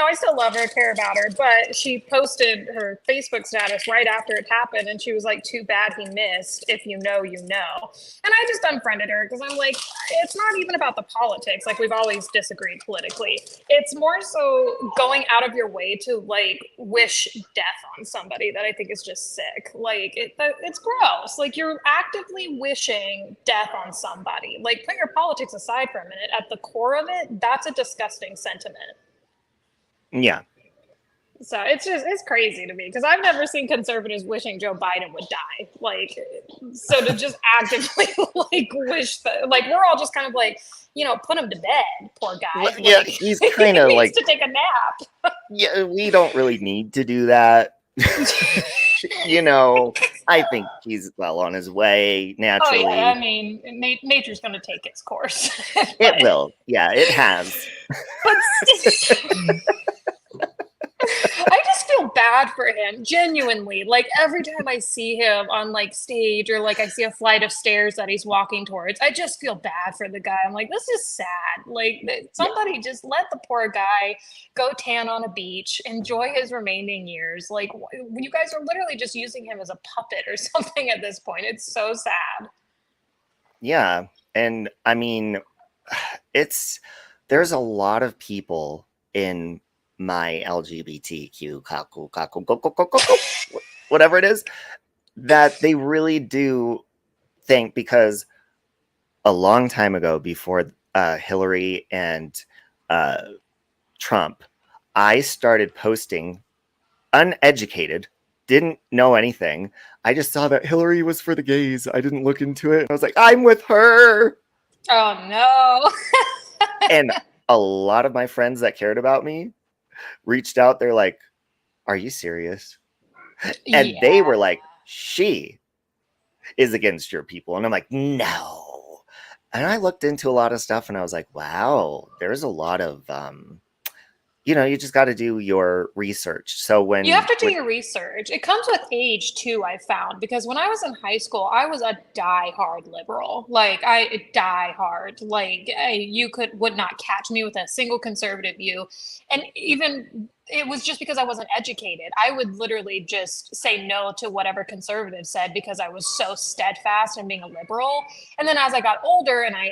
I still love her, care about her, but she posted her Facebook status right after it happened. And she was like, too bad he missed. If you know, you know. And I just unfriended her because I'm like, it's not even about the politics. Like, we've always disagreed politically. It's more so going out of your way to like wish death on somebody that I think is just sick. Like, it's gross. Like, you're actively wishing death on somebody. Like, put your politics aside for a minute. At the core of it, that's a disgusting sentiment. Yeah. So it's crazy to me because I've never seen conservatives wishing Joe Biden would die. Like, so to just actively like wish that, like, we're all just kind of like, put him to bed, poor guy. Well, yeah, like, he's kind of like to take a nap. Yeah, we don't really need to do that. I think he's well on his way naturally. Oh yeah, I mean, nature's going to take its course. It will. Yeah, it has. But I just feel bad for him, genuinely. Like, every time I see him on like stage or like I see a flight of stairs that he's walking towards, I just feel bad for the guy. I'm like, this is sad. Like, somebody just let the poor guy go tan on a beach, enjoy his remaining years. Like, you guys are literally just using him as a puppet or something at this point. It's so sad. Yeah, and I mean, there's a lot of people in my LGBTQ whatever it is that they really do think, because a long time ago, before Hillary and Trump, I started posting uneducated, didn't know anything. I just saw that Hillary was for the gays. I didn't look into it. I was like, I'm with her. Oh no. And a lot of my friends that cared about me reached out. They're like, are you serious? And they were like, she is against your people. And I'm like, no. And I looked into a lot of stuff and I was like, wow, there's a lot of you just got to do your research. So when you have to do your research, it comes with age too, I found, because when I was in high school, I was a die-hard liberal. Like, I die hard. Like, you would not catch me with a single conservative view. And even it was just because I wasn't educated. I would literally just say no to whatever conservative said because I was so steadfast in being a liberal. And then as I got older and I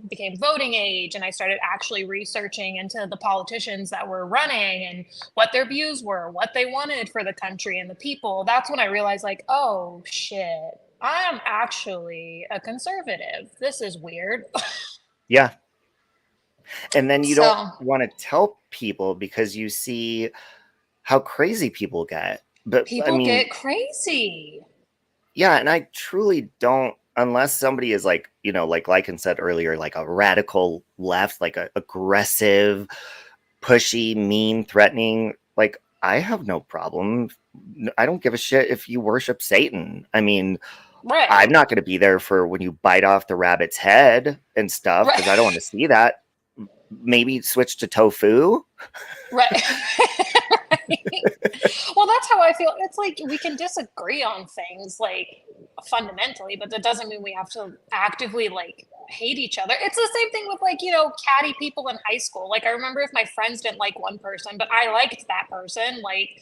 became voting age and I started actually researching into the politicians that were running and what their views were, what they wanted for the country and the people, that's when I realized, like, oh shit, I am actually a conservative. This is weird. Yeah. And then you don't want to tell people because you see how crazy people get. But people get crazy. Yeah, and I truly don't, unless somebody is like, like I said earlier, like a radical left, like a aggressive, pushy, mean, threatening. Like, I have no problem. I don't give a shit if you worship Satan. I mean, right. I'm not going to be there for when you bite off the rabbit's head and stuff because I don't want to see that. Maybe switch to tofu. Right. Well, that's how I feel. It's like we can disagree on things like fundamentally, but that doesn't mean we have to actively like hate each other. It's the same thing with like, catty people in high school. Like, I remember if my friends didn't like one person, but I liked that person, like,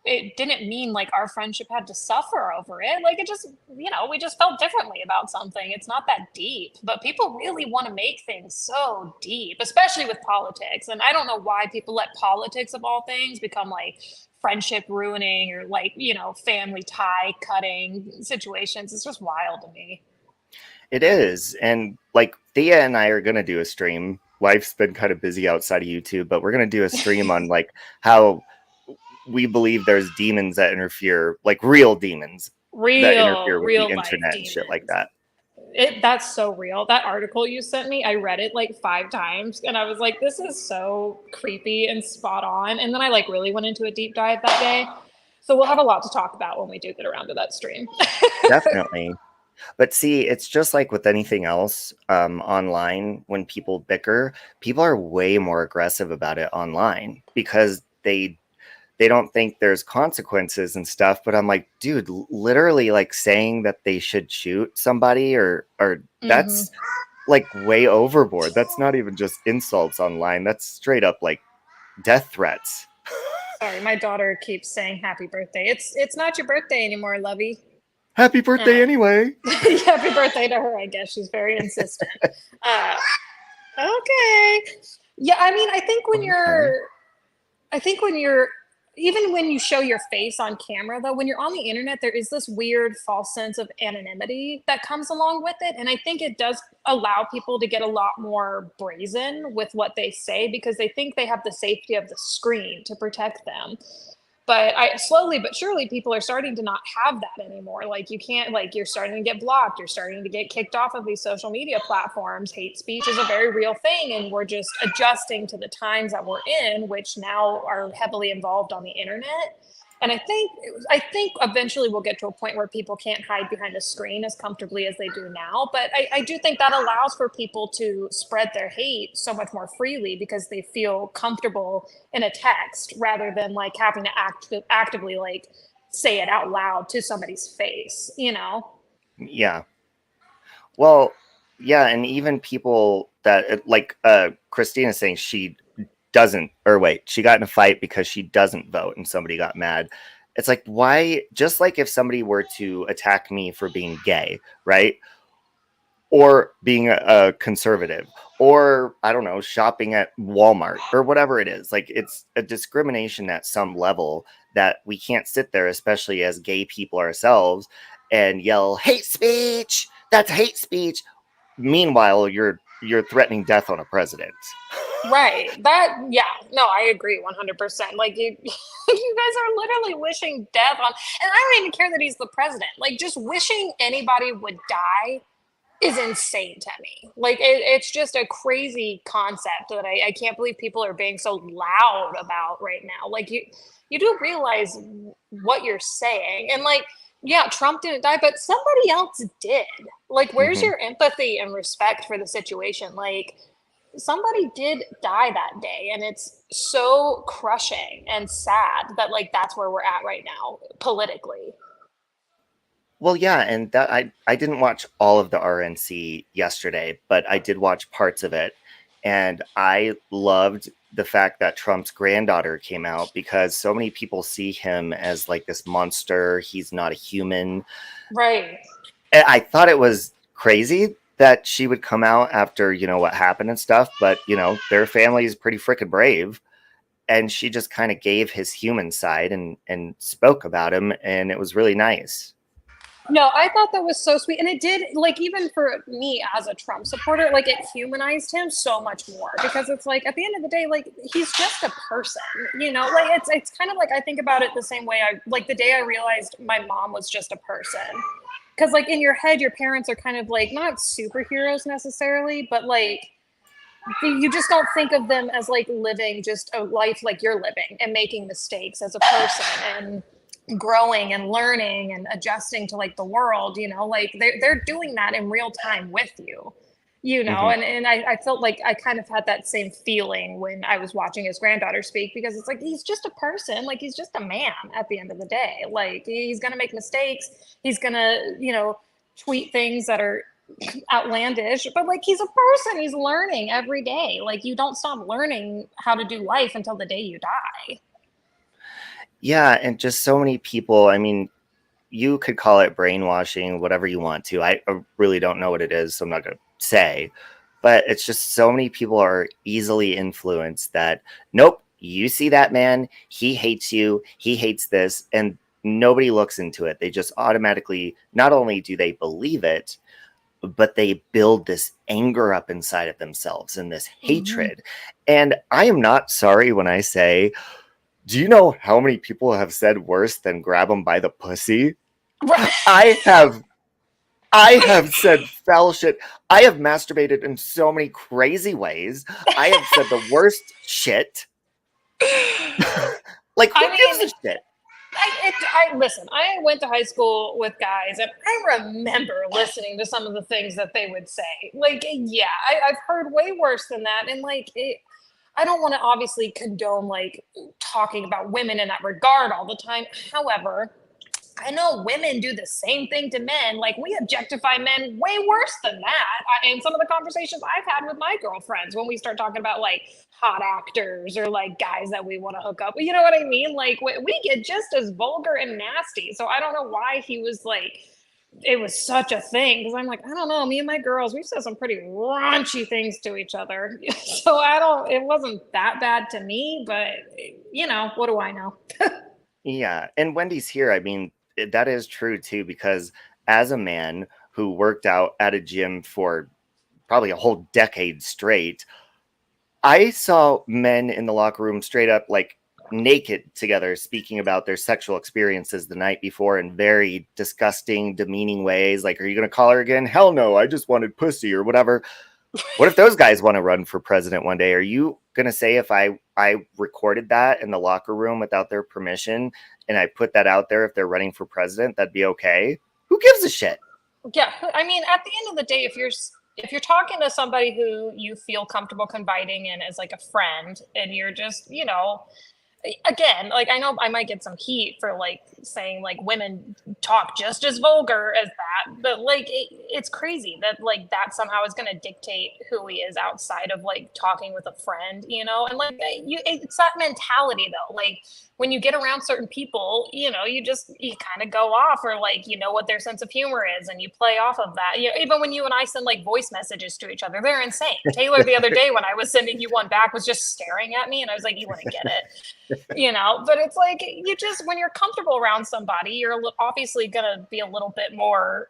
it didn't mean like our friendship had to suffer over it. Like it just, we just felt differently about something. It's not that deep, but people really want to make things so deep, especially with politics. And I don't know why people let politics of all things become like friendship ruining or like, family tie cutting situations. It's just wild to me. It is. And like Thea and I are going to do a stream. Life's been kind of busy outside of YouTube, but we're going to do a stream on like how we believe there's demons that interfere, like real demons that interfere with the Real life internet and shit like demons. that. That's so real. That article you sent me, I read it like 5 times and I was like, this is so creepy and spot on. And then I like really went into a deep dive that day. So we'll have a lot to talk about when we do get around to that stream. Definitely. But see, it's just like with anything else online, when people bicker, people are way more aggressive about it online because they don't think there's consequences and stuff. But I'm like, dude, literally like saying that they should shoot somebody or that's like way overboard. That's not even just insults online. That's straight up like death threats. Sorry, my daughter keeps saying happy birthday. It's not your birthday anymore, Lovey. Happy birthday anyway. Happy birthday to her, I guess. She's very insistent. Okay. Yeah, I mean, I think when you're even when you show your face on camera, though, when you're on the internet, there is this weird false sense of anonymity that comes along with it. And I think it does allow people to get a lot more brazen with what they say because they think they have the safety of the screen to protect them. But slowly but surely people are starting to not have that anymore. Like you can't, like you're starting to get blocked. You're starting to get kicked off of these social media platforms. Hate speech is a very real thing. And we're just adjusting to the times that we're in, which now are heavily involved on the internet. And I think eventually we'll get to a point where people can't hide behind a screen as comfortably as they do now. But I do think that allows for people to spread their hate so much more freely because they feel comfortable in a text rather than like having to actively like say it out loud to somebody's face, Yeah. Well, yeah, and even people that like Christina's saying she doesn't, or wait, she got in a fight because she doesn't vote and somebody got mad. It's like, why? Just like if somebody were to attack me for being gay, right? Or being a conservative, or I don't know, shopping at Walmart or whatever it is. Like it's a discrimination at some level that we can't sit there, especially as gay people ourselves, and yell hate speech. That's hate speech. Meanwhile, you're threatening death on a president. Right. Yeah, no, I agree 100%. Like you guys are literally wishing death on, and I don't even care that he's the president. Like just wishing anybody would die is insane to me. Like it's just a crazy concept that I can't believe people are being so loud about right now. Like you do realize what you're saying. And like, yeah, Trump didn't die, but somebody else did. Like, where's your empathy and respect for the situation? Like, somebody did die that day, and it's so crushing and sad that like that's where we're at right now politically. Well, yeah, and that I didn't watch all of the RNC yesterday, but I did watch parts of it, and I loved the fact that Trump's granddaughter came out because so many people see him as like this monster. He's not a human. Right. And I thought it was crazy that she would come out after, what happened and stuff, but their family is pretty freaking brave. And she just kind of gave his human side and spoke about him, and it was really nice. No, I thought that was so sweet. And it did, like, even for me as a Trump supporter, like, it humanized him so much more because it's like, at the end of the day, like, he's just a person, like, it's kind of like, I think about it the same way like, the day I realized my mom was just a person. Because, like, in your head, your parents are kind of, like, not superheroes necessarily, but, like, you just don't think of them as, like, living just a life like you're living and making mistakes as a person and growing and learning and adjusting to like the world, like they're doing that in real time with you, and I felt like I kind of had that same feeling when I was watching his granddaughter speak because it's like he's just a person, like he's just a man at the end of the day. Like he's gonna make mistakes, he's gonna tweet things that are outlandish, but like he's a person, he's learning every day. Like you don't stop learning how to do life until the day you die. Yeah, and just so many people. I mean, you could call it brainwashing, whatever you want to. I really don't know what it is, so I'm not going to say. But it's just so many people are easily influenced that, nope, you see that man, he hates you, he hates this, and nobody looks into it. They just automatically, not only do they believe it, but they build this anger up inside of themselves and this Mm-hmm. hatred. And I am not sorry when I say, do you know how many people have said worse than grab them by the pussy? Right. I have I have said foul shit. I have masturbated in so many crazy ways. I have said the worst shit. Like, who I gives mean, a shit? I listen. I went to high school with guys, and I remember listening to some of the things that they would say. Like, yeah, I've heard way worse than that, and like, I don't want to obviously condone like talking about women in that regard all the time. However, I know women do the same thing to men. Like we objectify men way worse than that. And some of the conversations I've had with my girlfriends when we start talking about like hot actors or like guys that we want to hook up, you know what I mean? Like we get just as vulgar and nasty. So I don't know why he was like, it was such a thing because I'm like, I don't know. Me and my girls, we've said some pretty raunchy things to each other. So I don't, it wasn't that bad to me, but you know, what do I know? Yeah, and Wendy's here. I mean, that is true too, because as a man who worked out at a gym for probably a whole decade straight, I saw men in the locker room straight up like naked together speaking about their sexual experiences the night before in very disgusting, demeaning ways. Like, are you going to call her again? Hell no, I just wanted pussy or whatever. What if those guys want to run for president one day? Are you going to say if I recorded that in the locker room without their permission and I put that out there if they're running for president, that'd be okay? Who gives a shit? Yeah, I mean, at the end of the day, if you're talking to somebody who you feel comfortable confiding in as like a friend, and you're just, you know, again, like I know I might get some heat for like saying like women talk just as vulgar as that, but like it's crazy that like that somehow is going to dictate who he is outside of like talking with a friend, you know? And like it's that mentality though. Like when you get around certain people, you know, you kind of go off or like you know what their sense of humor is and you play off of that. You know, even when you and I send like voice messages to each other, they're insane. Taylor the other day when I was sending you one back was just staring at me and I was like, you wouldn't get it, you know. But it's like you just when you're comfortable around somebody, you're obviously going to be a little bit more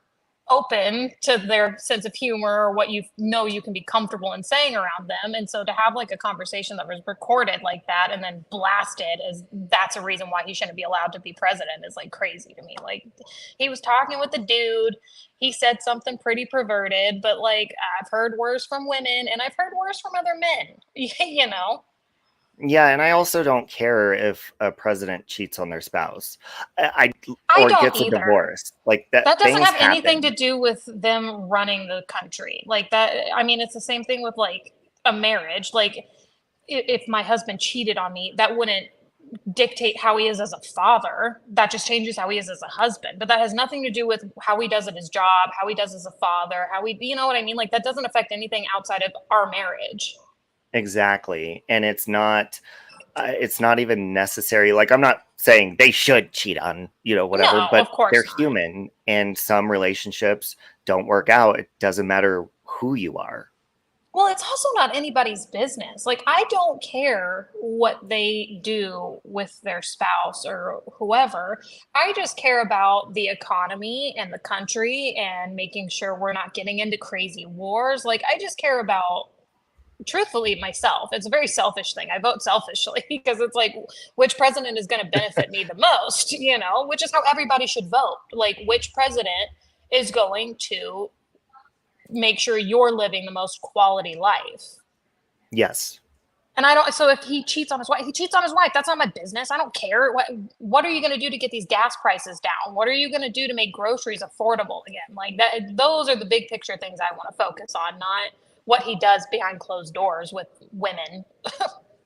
open to their sense of humor or what you know you can be comfortable in saying around them. And so to have like a conversation that was recorded like that and then blasted as that's a reason why he shouldn't be allowed to be president is like crazy to me. Like he was talking with a dude, he said something pretty perverted, but like I've heard worse from women and I've heard worse from other men. You know. Yeah, and I also don't care if a president cheats on their spouse, I or don't gets a either. divorce. Like that, That doesn't things have anything to happen. do with them running the country. Like that, I mean, it's the same thing with like a marriage. Like if my husband cheated on me, that wouldn't dictate how he is as a father. That just changes how he is as a husband. But that has nothing to do with how he does at his job, how he does as a father, how he, you know what I mean? Like that doesn't affect anything outside of our marriage. Exactly, and it's not even necessary. Like, I'm not saying they should cheat on, whatever, No, but of course they're not. human and some relationships don't work out. It doesn't matter who you are. Well, it's also not anybody's business. Like, I don't care what they do with their spouse or whoever. I just care about the economy and the country and making sure we're not getting into crazy wars. Like, I just care about, truthfully, myself. It's a very selfish thing. I vote selfishly because it's like, which president is going to benefit me the most, you know, which is how everybody should vote. Like, which president is going to make sure you're living the most quality life. Yes. And I don't. So if he cheats on his wife, he cheats on his wife. That's not my business. I don't care. What are you going to do to get these gas prices down? What are you going to do to make groceries affordable again? Like that. Those are the big picture things I want to focus on, not what he does behind closed doors with women.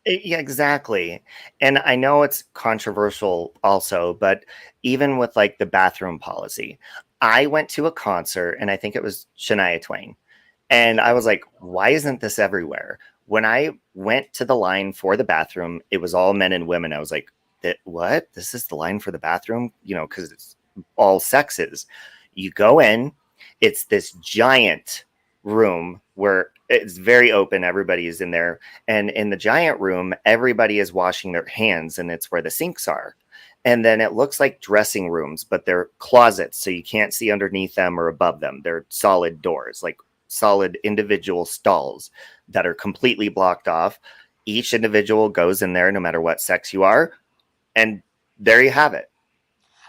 Yeah, exactly. And I know it's controversial also, but even with like the bathroom policy, I went to a concert and I think it was Shania Twain. And I was like, why isn't this everywhere? When I went to the line for the bathroom, it was all men and women. I was like, that what? This is the line for the bathroom, because it's all sexes. You go in, it's this giant room where it's very open. Everybody is in there. And in the giant room, everybody is washing their hands, and it's where the sinks are. And then it looks like dressing rooms, but they're closets, so you can't see underneath them or above them. They're solid doors, like solid individual stalls that are completely blocked off. Each individual goes in there no matter what sex you are. And there you have it.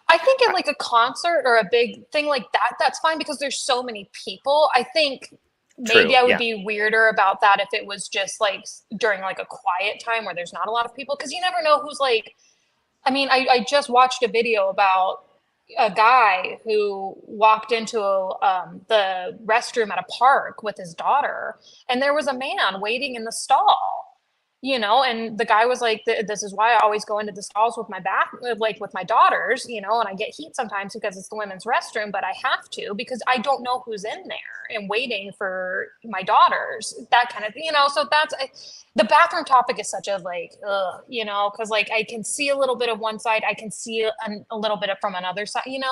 I think in like a concert or a big thing like that, that's fine because there's so many people. I think maybe True. I would Yeah. be weirder about that if it was just like during like a quiet time where there's not a lot of people, because you never know who's like, I mean, I just watched a video about a guy who walked into the restroom at a park with his daughter, and there was a man waiting in the stall, and the guy was like, this is why I always go into the stalls with like with my daughters, and I get heat sometimes because it's the women's restroom, but I have to because I don't know who's in there and waiting for my daughters, that kind of, so the bathroom topic is such a like, because like I can see a little bit of one side, I can see a little bit from another side, and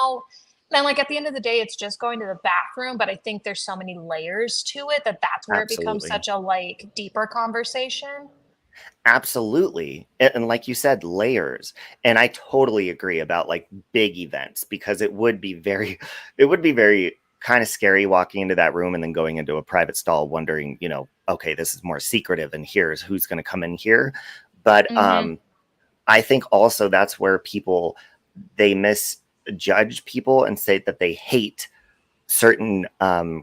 like at the end of the day, it's just going to the bathroom, but I think there's so many layers to it that's where it becomes Absolutely. such a like deeper conversation. Absolutely. And like you said, layers. And I totally agree about like big events, because it would be very kind of scary walking into that room and then going into a private stall wondering, okay, this is more secretive and here's who's going to come in here. But Mm-hmm. I think also that's where they misjudge people and say that they hate certain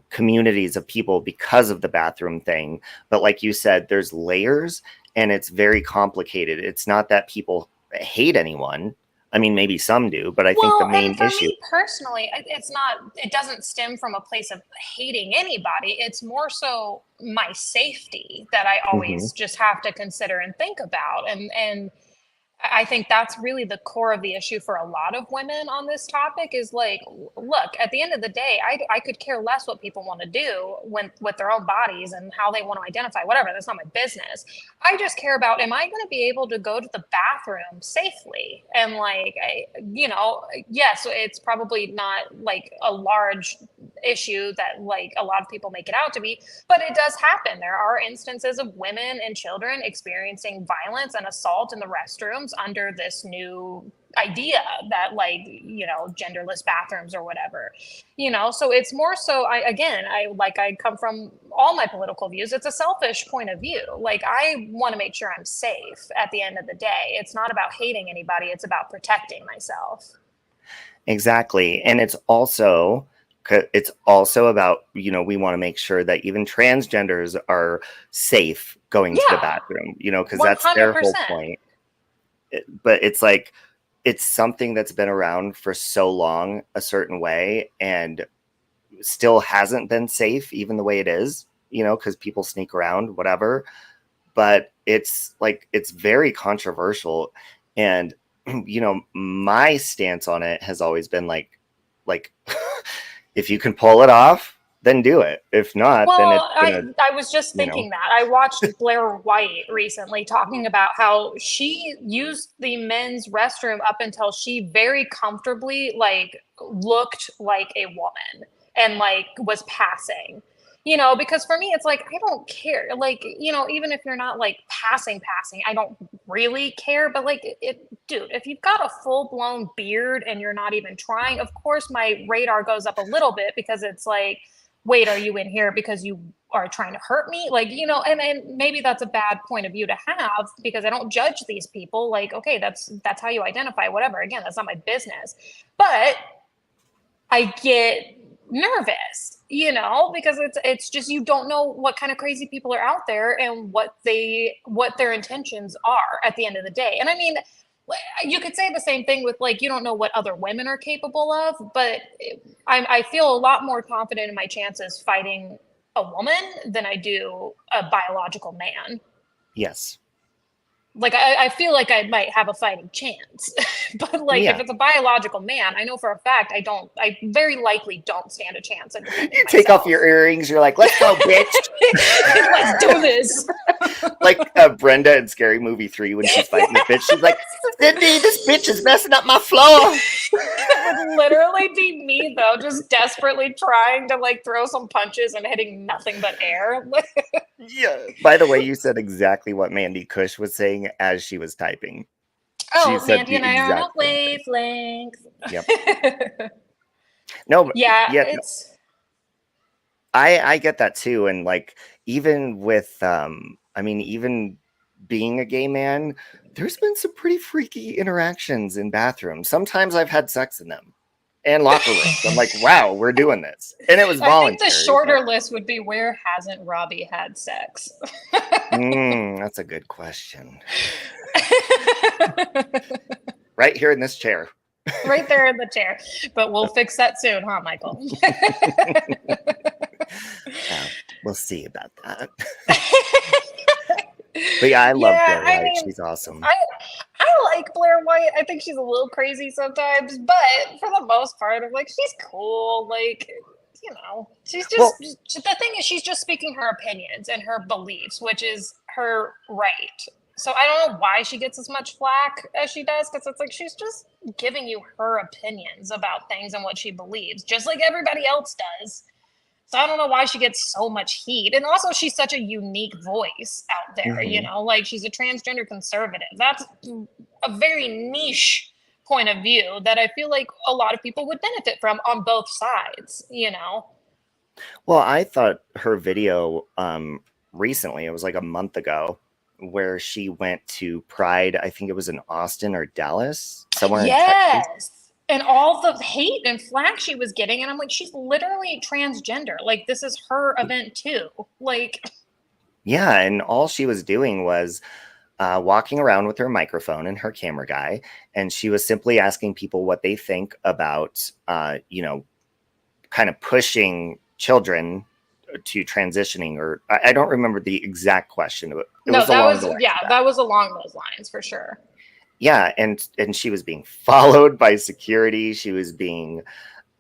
communities of people because of the bathroom thing. But like you said, there's layers, and it's very complicated. It's not that people hate anyone. I mean, maybe some do, but I think the Well, main and for issue. me personally, it doesn't stem from a place of hating anybody. It's more so my safety that I Mhm. always just have to consider and think about. And I think that's really the core of the issue for a lot of women on this topic is like, look, at the end of the day, I could care less what people want to do with their own bodies and how they want to identify, whatever. That's not my business. I just care about, am I going to be able to go to the bathroom safely? And like, yes, it's probably not like a large issue that like a lot of people make it out to be, but it does happen. There are instances of women and children experiencing violence and assault in the restrooms under this new idea that like, genderless bathrooms or whatever, so it's more so I come from all my political views. It's a selfish point of view. Like I want to make sure I'm safe at the end of the day. It's not about hating anybody. It's about protecting myself. Exactly. And it's also about, we want to make sure that even transgenders are safe going to the Yeah, bathroom, because that's their whole 100%. point. But it's like, it's something that's been around for so long a certain way and still hasn't been safe, even the way it is, because people sneak around, whatever. But it's like, it's very controversial. And, my stance on it has always been like, if you can pull it off, then do it. If not, then it's Well, gonna, I was just you know, thinking that. I watched Blair White recently talking about how she used the men's restroom up until she very comfortably like looked like a woman and like was passing. Because for me it's like I don't care. Like, even if you're not like passing, I don't really care, but like dude, if you've got a full-blown beard and you're not even trying, of course my radar goes up a little bit because it's like, wait, are you in here because you are trying to hurt me? Like, and maybe that's a bad point of view to have because I don't judge these people. Like, okay, that's how you identify, whatever. Again, that's not my business. But I get nervous, because it's just you don't know what kind of crazy people are out there and what their intentions are at the end of the day. And I mean, you could say the same thing with like you don't know what other women are capable of, but I feel a lot more confident in my chances fighting a woman than I do a biological man. yes. Like, I feel like I might have a fighting chance, but like if Yeah. it's a biological man, I know for a fact I very likely don't stand a chance in defending You take off myself. your earrings. You're like, let's go, bitch. Let's do this. Like Brenda in Scary Movie 3 when she's fighting the bitch. She's like, Cindy, this bitch is messing up my floor. It would literally be me though, just desperately trying to like throw some punches and hitting nothing but air. Yeah. By the way, you said exactly what Mandy Cush was saying as she was typing. She Oh, said Mandy the and I are on a exact same thing. wavelength. Yep. No, but Yeah, yeah, it's I get that too. And like, even with, I mean, even being a gay man, there's been some pretty freaky interactions in bathrooms. Sometimes I've had sex in them and locker rooms. I'm like, wow, we're doing this. And it was I think the voluntary. shorter But, list would be where hasn't Robbie had sex? that's a good question. Right here in this chair. Right there in the chair. But we'll fix that soon, huh, Michael? We'll see about that. But yeah, I love Blair White. She's awesome. I like Blair White. I think she's a little crazy sometimes, but for the most part, I'm like, she's cool. Like, you know, she's just Well, the thing is, she's just speaking her opinions and her beliefs, which is her right. So I don't know why she gets as much flack as she does, because it's like she's just giving you her opinions about things and what she believes, just like everybody else does. So I don't know why she gets so much heat. And also, she's such a unique voice out there, you know, like she's a transgender conservative. That's a very niche point of view that I feel like a lot of people would benefit from on both sides, you know? well, I thought her video recently, it was like a month ago, where she went to Pride. I think it was in Austin or Dallas, somewhere in Texas. Yes. And all the hate and flack she was getting. And I'm like, she's literally transgender. Like, this is her event too. Like, Yeah, and all she was doing was walking around with her microphone and her camera guy, and she was simply asking people what they think about, you know, kind of pushing children to transitioning, or I don't remember the exact question. It no, was that along was, the lines yeah, of that. that was along those lines for sure. Yeah, and she was being followed by security. She was being,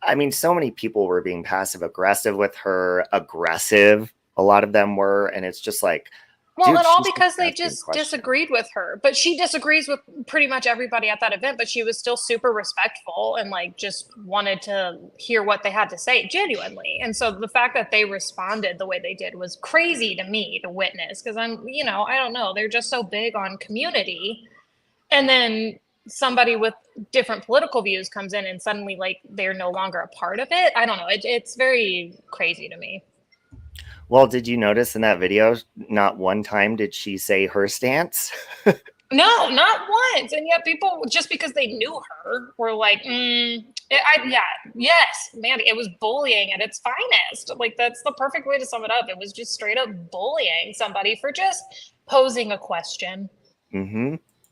I mean, so many people were being passive aggressive with her, aggressive. A lot of them were, and it's just like, Well, dude, and all she's because they asking just questions. disagreed with her. But she disagrees with pretty much everybody at that event, but she was still super respectful and like just wanted to hear what they had to say genuinely. And so the fact that they responded the way they did was crazy to me to witness, because I'm, you know, I don't know, they're just so big on community. And then somebody with different political views comes in and suddenly like they're no longer a part of it. I don't know. It's very crazy to me. Well, did you notice in that video, not one time did she say her stance? No, not once. And yet people, just because they knew her, were like, yeah, yes, man, it was bullying at its finest. Like, that's the perfect way to sum it up. It was just straight up bullying somebody for just posing a question.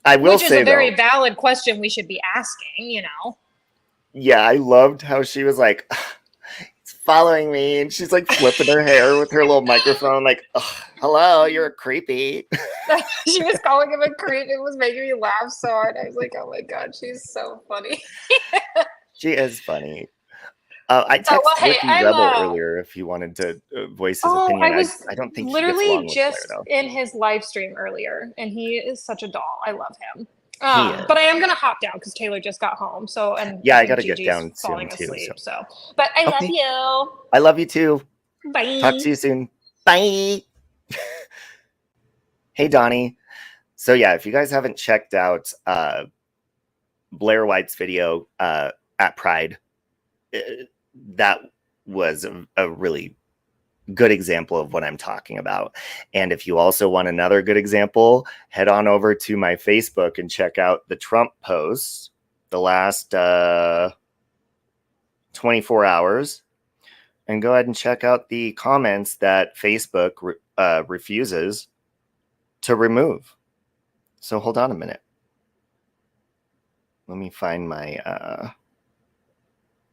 I will Which is say, a very though, valid question we should be asking, you know? yeah, I loved how she was like, it's following me, and she's like flipping her hair with her little microphone, like, hello, you're creepy. She was calling him a creep. It was making me laugh so hard. I was like, oh my God, she's so funny. She is funny. I Oh, well, texted hey, Ricky Rebel earlier if he wanted to voice his Oh, I opinion. was I don't think he gets literally along with Blair, just though. in his live stream earlier, and he is such a doll. I love him. He is. But I am gonna hop down because Taylor just got home. So, and Yeah, I I think gotta get Gigi's down soon, falling too. asleep. So, but I love Okay. you. I love you, too. Bye. Talk to you soon. Bye. Hey, Donnie. So, yeah, if you guys haven't checked out Blair White's video at Pride, that was a really good example of what I'm talking about. And if you also want another good example, head on over to my Facebook and check out the Trump posts the last 24 hours, and go ahead and check out the comments that Facebook refuses to remove. So hold on a minute. Let me find my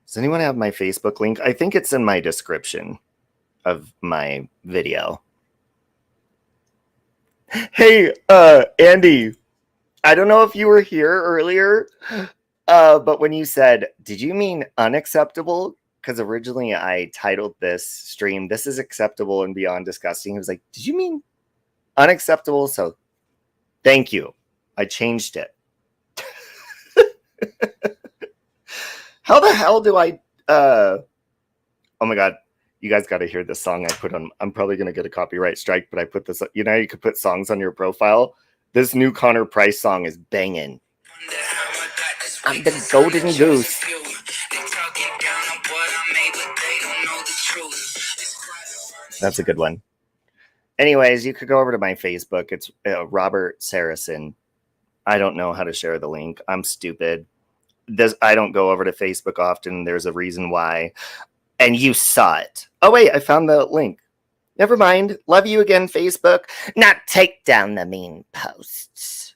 does anyone have my Facebook link? I think it's in my description of my video. Hey, Andy, I don't know if you were here earlier, but when you said, did you mean unacceptable? Because originally I titled this stream, This is Acceptable and Beyond Disgusting. It was like, did you mean unacceptable? So thank you. I changed it. How the hell do I, oh my God. You guys got to hear this song I put on. I'm probably going to get a copyright strike, but I put this, you know, you could put songs on your profile. This new Connor Price song is banging. I'm the golden goose. That's a good one. Anyways, you could go over to my Facebook. It's Robert Saracen. I don't know how to share the link. I'm stupid. I don't go over to Facebook often. There's a reason why. And you saw it. Oh, wait, I found the link. Never mind. Love you again, Facebook. Now take down the mean posts.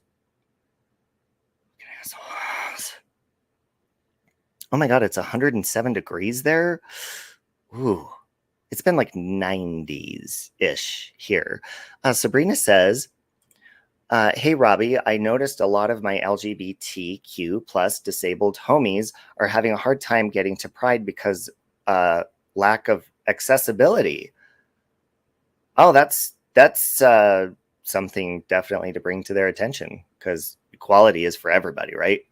Oh my God, it's 107 degrees there. Ooh, it's been like 90s-ish here. Sabrina says, hey, Robbie, I noticed a lot of my LGBTQ plus disabled homies are having a hard time getting to Pride because lack of accessibility. Oh, that's something definitely to bring to their attention, because equality is for everybody, right?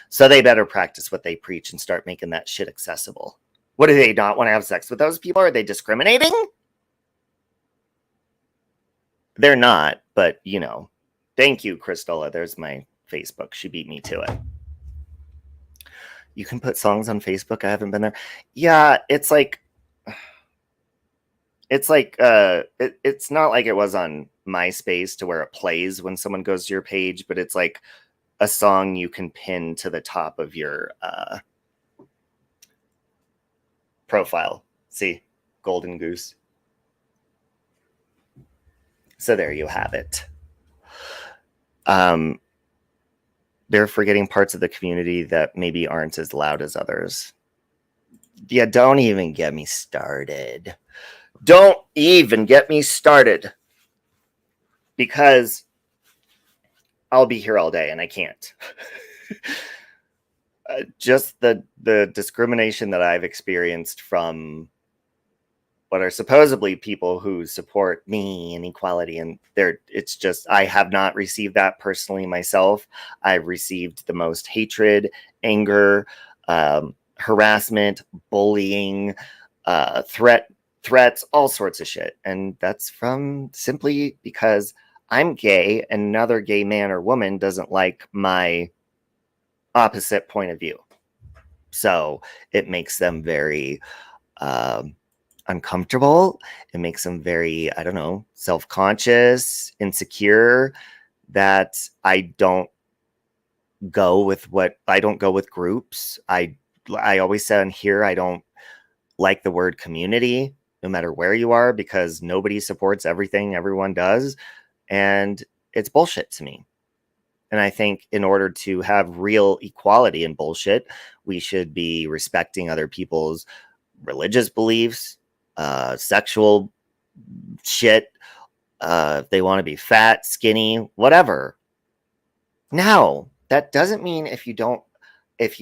So they better practice what they preach and start making that shit accessible. What, do they not want to have sex with those people? Are they discriminating? They're not, but you know. Thank you, Crystalla. There's my Facebook. She beat me to it. You can put songs on Facebook. I haven't been there. Yeah, it's not like it was on MySpace to where it plays when someone goes to your page, but it's like a song you can pin to the top of your profile. See, golden goose. So there you have it. They're forgetting parts of the community that maybe aren't as loud as others. Yeah, don't even get me started. Don't even get me started. Because I'll be here all day and I can't. Just the discrimination that I've experienced from what are supposedly people who support me and equality, and it's just, I have not received that personally myself. I've received the most hatred, anger, harassment, bullying, threats, all sorts of shit. And that's from simply because I'm gay and another gay man or woman doesn't like my opposite point of view. So it makes them very uncomfortable. It makes them very, I don't know, self-conscious, insecure, that I don't go with groups. I always say on here, I don't like the word community, no matter where you are, because nobody supports everything everyone does. And it's bullshit to me. And I think in order to have real equality in bullshit, we should be respecting other people's religious beliefs, sexual shit. If they want to be fat, skinny, whatever. Now, that doesn't mean if you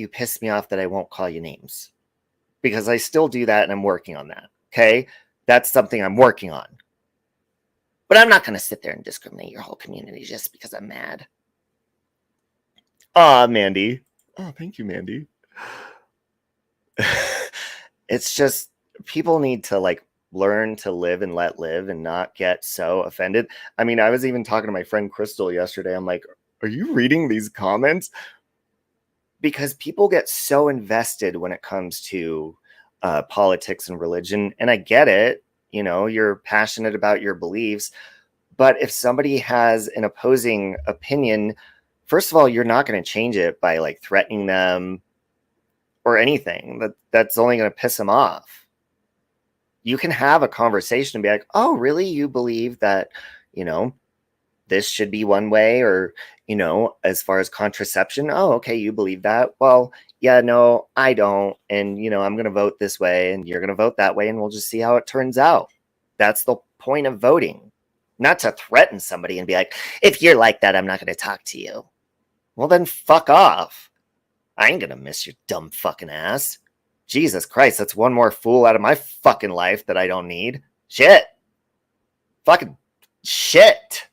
piss me off that I won't call you names, because I still do that and I'm working on that. Okay. That's something I'm working on. But I'm not going to sit there and discriminate your whole community just because I'm mad. Mandy. Oh, thank you, Mandy. It's just, people need to like learn to live and let live and not get so offended. I mean, I was even talking to my friend Crystal yesterday. I'm like, are you reading these comments? Because people get so invested when it comes to politics and religion. And I get it. You know, you're passionate about your beliefs. But if somebody has an opposing opinion, first of all, you're not going to change it by like threatening them or anything. That's only going to piss them off. You can have a conversation and be like, oh, really? You believe that, you know, this should be one way, or, you know, as far as contraception, oh, okay, you believe that. Well, yeah, no, I don't. And, you know, I'm going to vote this way and you're going to vote that way, and we'll just see how it turns out. That's the point of voting. not to threaten somebody and be like, if you're like that, I'm not going to talk to you. Well, then fuck off. I ain't going to miss your dumb fucking ass. Jesus Christ, that's one more fool out of my fucking life that I don't need. Shit. Fucking shit.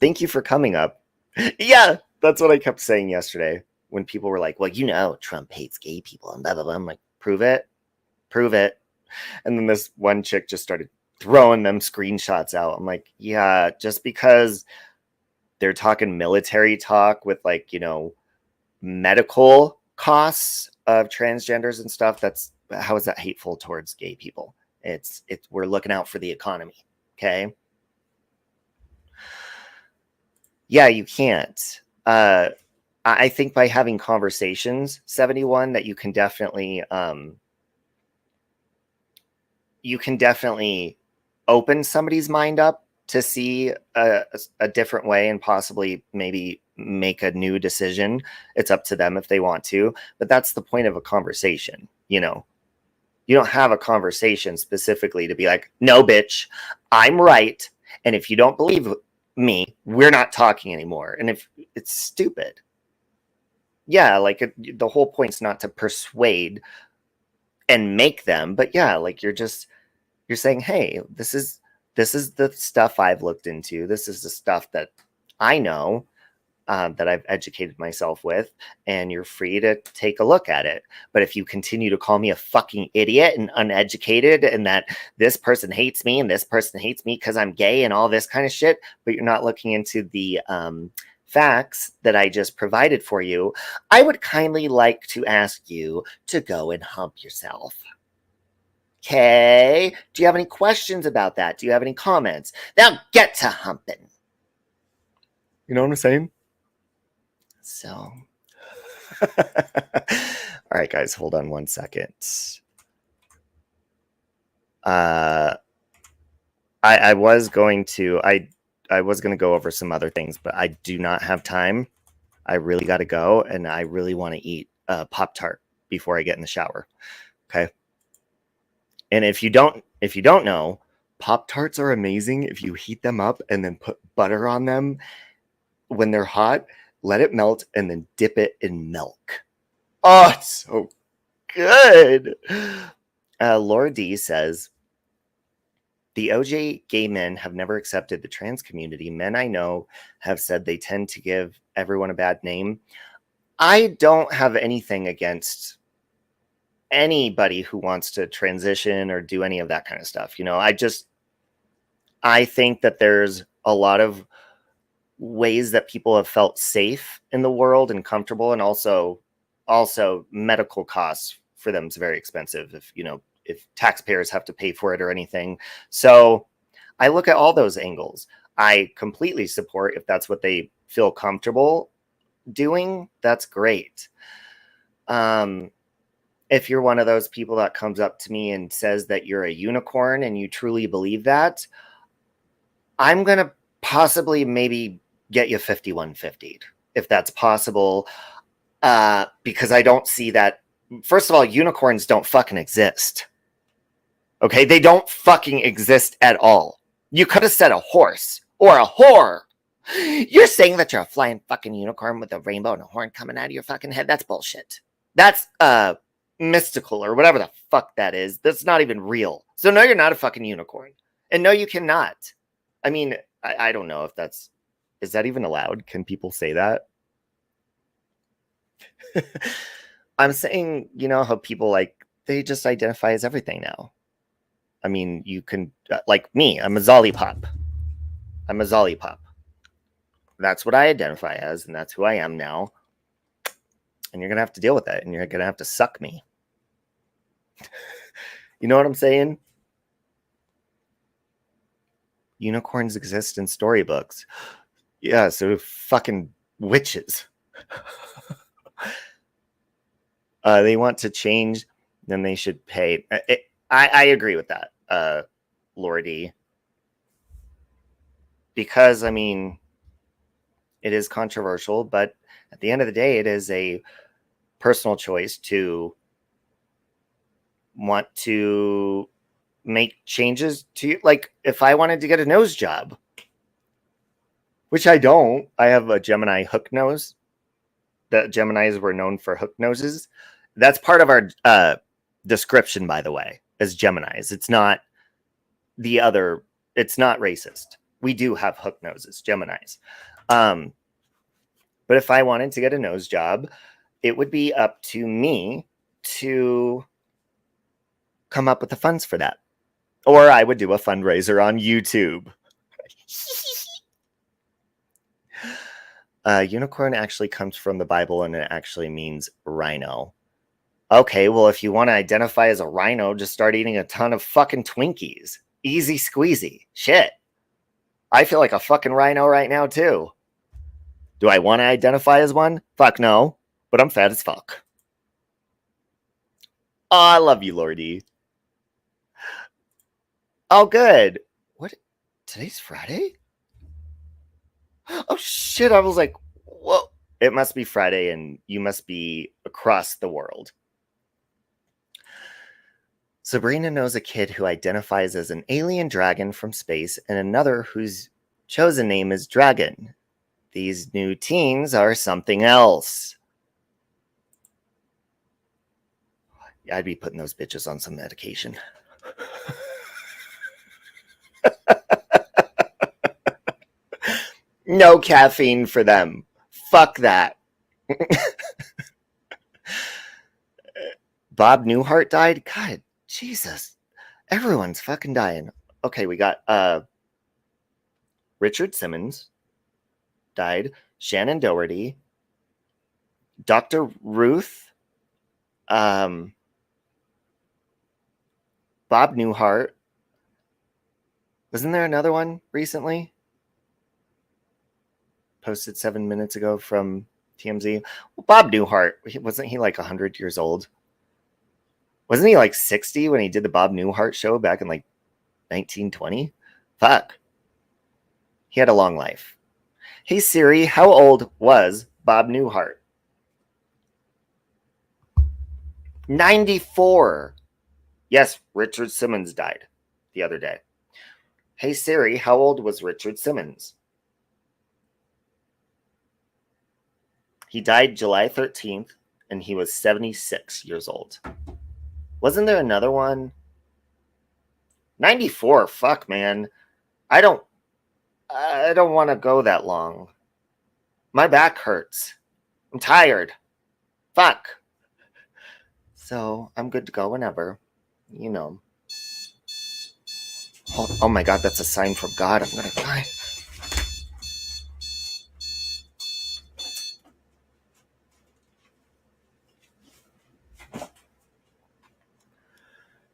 Thank you for coming up. Yeah, that's what I kept saying yesterday when people were like, well, you know, Trump hates gay people and blah, blah, blah. I'm like, prove it. Prove it. And then this one chick just started throwing them screenshots out. I'm like, yeah, just because they're talking military talk with, like, you know, medical costs of transgenders and stuff, that's, how is that hateful towards gay people? It's we're looking out for the economy. Okay. Yeah, you can't. I think by having conversations, 71, that you can definitely open somebody's mind up to see a different way and possibly maybe make a new decision. It's up to them if they want to, but that's the point of a conversation. You know, you don't have a conversation specifically to be like, no, bitch, I'm right. And if you don't believe me, we're not talking anymore. And if it's stupid, yeah, like the whole point's not to persuade and make them, but yeah, like you're saying, hey, this is the stuff I've looked into. This is the stuff that I know, that I've educated myself with, and you're free to take a look at it. But if you continue to call me a fucking idiot and uneducated, and that this person hates me and this person hates me because I'm gay and all this kind of shit, but you're not looking into the facts that I just provided for you, I would kindly like to ask you to go and hump yourself. Okay. Do you have any questions about that? Do you have any comments? Now get to humping. You know what I'm saying? So, all right, guys, hold on one second. I was going to go over some other things, but I do not have time. I really got to go, and I really want to eat a Pop-Tart before I get in the shower. Okay. And if you don't know, Pop-Tarts are amazing if you heat them up and then put butter on them when they're hot, let it melt, and then dip it in milk. Oh, it's so good. Laura D says, the OJ gay men have never accepted the trans community. Men I know have said they tend to give everyone a bad name. I don't have anything against anybody who wants to transition or do any of that kind of stuff. You know, I think that there's a lot of ways that people have felt safe in the world and comfortable, and also medical costs for them is very expensive if taxpayers have to pay for it or anything. So I look at all those angles. I completely support if that's what they feel comfortable doing. That's great. If you're one of those people that comes up to me and says that you're a unicorn and you truly believe that, I'm going to possibly maybe get you 5150'd if that's possible, because I don't see that. First of all, unicorns don't fucking exist. Okay, they don't fucking exist at all. You could have said a horse or a whore. You're saying that you're a flying fucking unicorn with a rainbow and a horn coming out of your fucking head? That's bullshit. That's mystical or whatever the fuck that is. That's not even real. So no, you're not a fucking unicorn. And no, you cannot. I mean, I don't know if is that even allowed? Can people say that? I'm saying, you know, how people they just identify as everything now. I mean, you can, like me, I'm a Zollipop. I'm a Zollipop. That's what I identify as, and that's who I am now. And you're going to have to deal with that, and you're going to have to suck me. You know what I'm saying? Unicorns exist in storybooks. Yeah, so fucking witches. They want to change, then they should pay. I agree with that, Laura D. Because, I mean, it is controversial, but at the end of the day, it is a personal choice to want to make changes to, like, if I wanted to get a nose job, which I don't. I have a Gemini hook nose. The Geminis were known for hook noses. That's part of our description, by the way, as Geminis. It's not the other, it's not racist. We do have hook noses, Geminis. But if I wanted to get a nose job, it would be up to me to come up with the funds for that. Or I would do a fundraiser on YouTube. Unicorn actually comes from the Bible and it actually means rhino. Okay, well, if you want to identify as a rhino, just start eating a ton of fucking Twinkies. Easy squeezy. Shit. I feel like a fucking rhino right now, too. Do I want to identify as one? Fuck no. But I'm fat as fuck. Oh, I love you, Lordy. Oh, good. What? Today's Friday? Oh, shit. I was like, whoa. It must be Friday and you must be across the world. Sabrina knows a kid who identifies as an alien dragon from space and another whose chosen name is Dragon. These new teens are something else. I'd be putting those bitches on some medication. No caffeine for them. Fuck that. Bob Newhart died? God, Jesus. Everyone's fucking dying. Okay, we got Richard Simmons died. Shannon Doherty. Dr. Ruth. Bob Newhart. Wasn't there another one recently? Posted 7 minutes ago from TMZ. Well, Bob Newhart, wasn't he like 100 years old? Wasn't he like 60 when he did the Bob Newhart show back in like 1920? Fuck. He had a long life. Hey Siri, how old was Bob Newhart? 94. Yes, Richard Simmons died the other day. Hey Siri, how old was Richard Simmons? He died July 13th, and he was 76 years old. Wasn't there another one? 94, fuck, man. I don't want to go that long. My back hurts. I'm tired. Fuck. So, I'm good to go whenever. You know. Oh my God, that's a sign from God. I'm gonna die.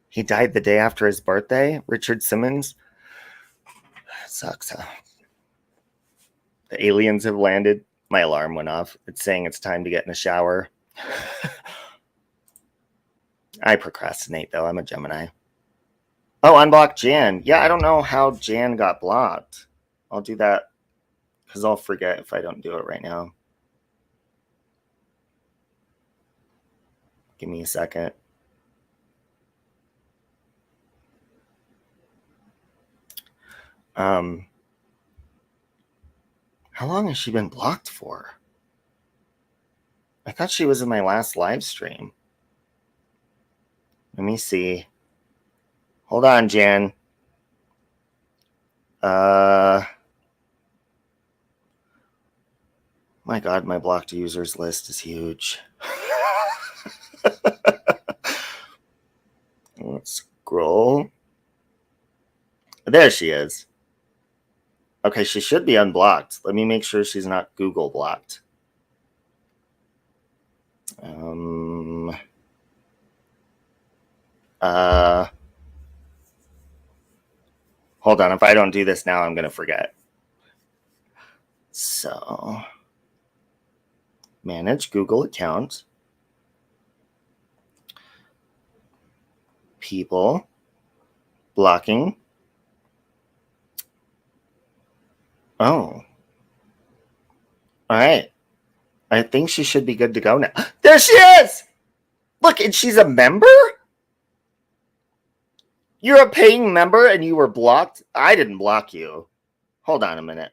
He died the day after his birthday, Richard Simmons. That sucks, huh? The aliens have landed. My alarm went off. It's saying it's time to get in the shower. I procrastinate, though. I'm a Gemini. Oh, unblock Jan. Yeah, I don't know how Jan got blocked. I'll do that because I'll forget if I don't do it right now. Give me a second. How long has she been blocked for? I thought she was in my last live stream. Let me see. Hold on, Jan. My God, my blocked users list is huge. Let's scroll. There she is. Okay, she should be unblocked. Let me make sure she's not Google blocked. Hold on. If I don't do this now, I'm going to forget. So, manage Google account. People. Blocking. Oh. All right. I think she should be good to go now. There she is! Look, and she's a member? You're a paying member and you were blocked? I didn't block you. Hold on a minute.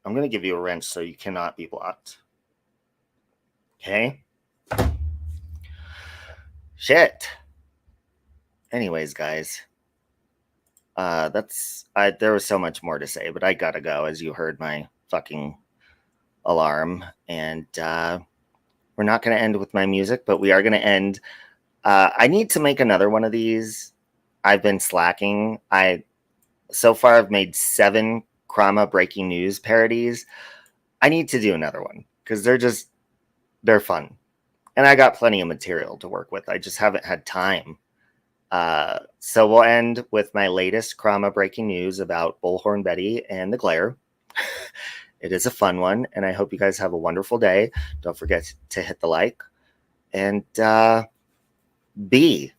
I'm going to give you a wrench so you cannot be blocked. Okay? Shit. Anyways, guys. There was so much more to say, but I gotta go, as you heard my fucking alarm. And we're not gonna end with my music, but we are gonna end. I need to make another one of these. I've been slacking. So far I've made 7 Krama breaking news parodies. I need to do another one because they're fun. And I got plenty of material to work with. I just haven't had time. So we'll end with my latest Krama breaking news about Bullhorn Betty and the Glare. It is a fun one, and I hope you guys have a wonderful day. Don't forget to hit the like and be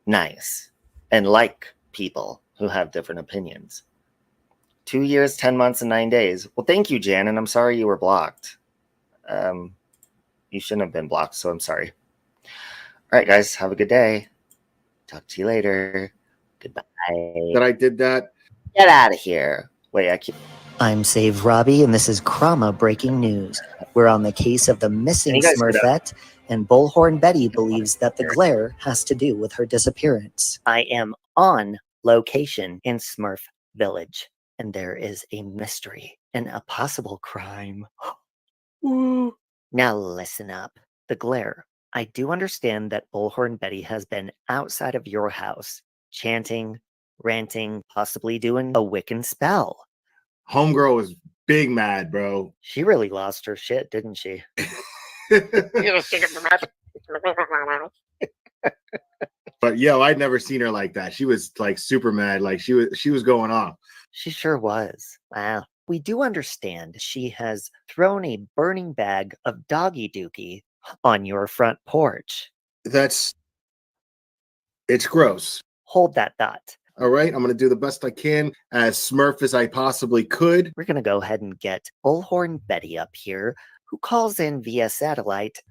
nice and like people who have different opinions. 2 years, 10 months, and 9 days. Well, thank you, Jan, and I'm sorry you were blocked. You shouldn't have been blocked, so I'm sorry. All right, guys, have a good day. Talk to you later. Goodbye. That I did that. Get out of here. Wait, I'm Save Robbie, and this is Krama Breaking News. We're on the case of the missing Smurfette, and Bullhorn Betty believes that the glare has to do with her disappearance. I am on location in Smurf Village, and there is a mystery and a possible crime. Now listen up. The glare. I do understand that Bullhorn Betty has been outside of your house, chanting, ranting, possibly doing a Wiccan spell. Homegirl was big mad, bro. She really lost her shit, didn't she? But yo, I'd never seen her like that. She was like super mad, like she was going off. She sure was. Wow. We do understand she has thrown a burning bag of doggy dookie on your front porch. It's gross. Hold that thought. All right, I'm going to do the best I can, as Smurf as I possibly could. We're going to go ahead and get Bullhorn Betty up here, who calls in via satellite.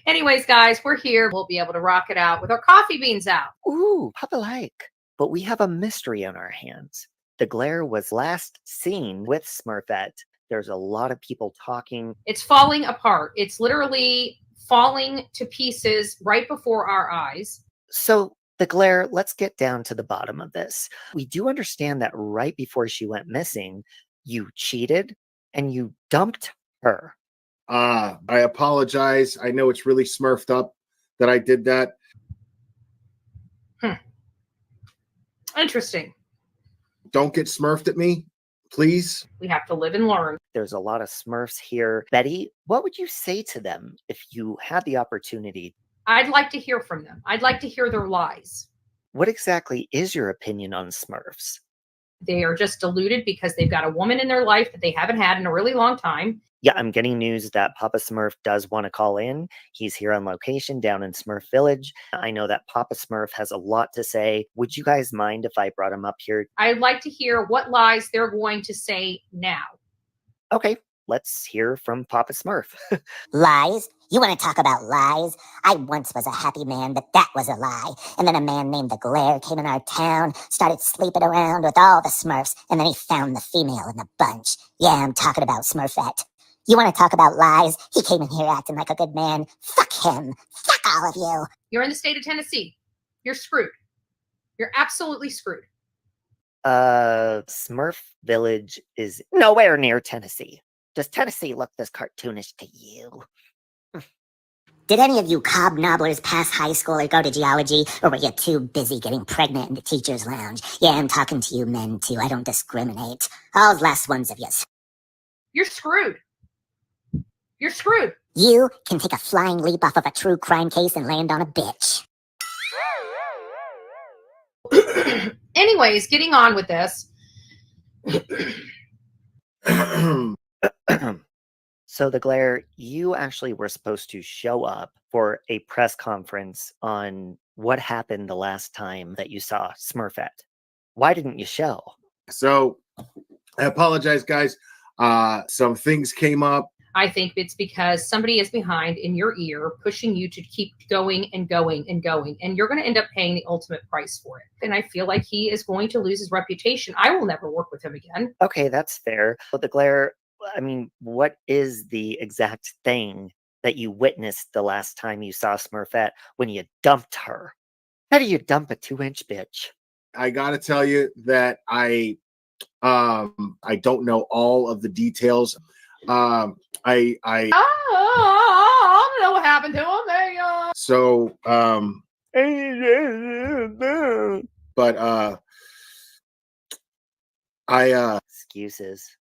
Anyways, guys, we're here. We'll be able to rock it out with our coffee beans out. Ooh, papa-like. But we have a mystery on our hands. The glare was last seen with Smurfette. There's a lot of people talking. It's falling apart. It's literally falling to pieces right before our eyes. So, the glare, let's get down to the bottom of this. We do understand that right before she went missing, you cheated and you dumped her. I apologize. I know it's really smurfed up that I did that. Interesting. Don't get smurfed at me, please. We have to live and learn. There's a lot of Smurfs here. Betty, what would you say to them if you had the opportunity? I'd like to hear from them. I'd like to hear their lies. What exactly is your opinion on Smurfs? They are just deluded because they've got a woman in their life that they haven't had in a really long time. Yeah, I'm getting news that Papa Smurf does want to call in. He's here on location down in Smurf Village. I know that Papa Smurf has a lot to say. Would you guys mind if I brought him up here? I'd like to hear what lies they're going to say now. Okay, let's hear from Papa Smurf. Lies? You want to talk about lies? I once was a happy man, but that was a lie. And then a man named the Glare came in our town, started sleeping around with all the Smurfs, and then he found the female in the bunch. Yeah, I'm talking about Smurfette. You want to talk about lies? He came in here acting like a good man. Fuck him. Fuck all of you. You're in the state of Tennessee. You're screwed. You're absolutely screwed. Smurf Village is nowhere near Tennessee. Does Tennessee look this cartoonish to you? Did any of you cobnobblers pass high school or go to geology, or were you too busy getting pregnant in the teacher's lounge? Yeah, I'm talking to you men, too. I don't discriminate. All last ones of yous. You're screwed. You're screwed. You can take a flying leap off of a true crime case and land on a bitch. Anyways, getting on with this. So, the Glare, you actually were supposed to show up for a press conference on what happened the last time that you saw Smurfette. Why didn't you show? So, I apologize, guys. Some things came up. I think it's because somebody is behind in your ear, pushing you to keep going and going and going. And you're going to end up paying the ultimate price for it. And I feel like he is going to lose his reputation. I will never work with him again. Okay, that's fair. But the glare, I mean, what is the exact thing that you witnessed the last time you saw Smurfette when you dumped her? How do you dump a 2-inch bitch? I gotta tell you that I don't know all of the details. I don't know what happened to him. So but excuses.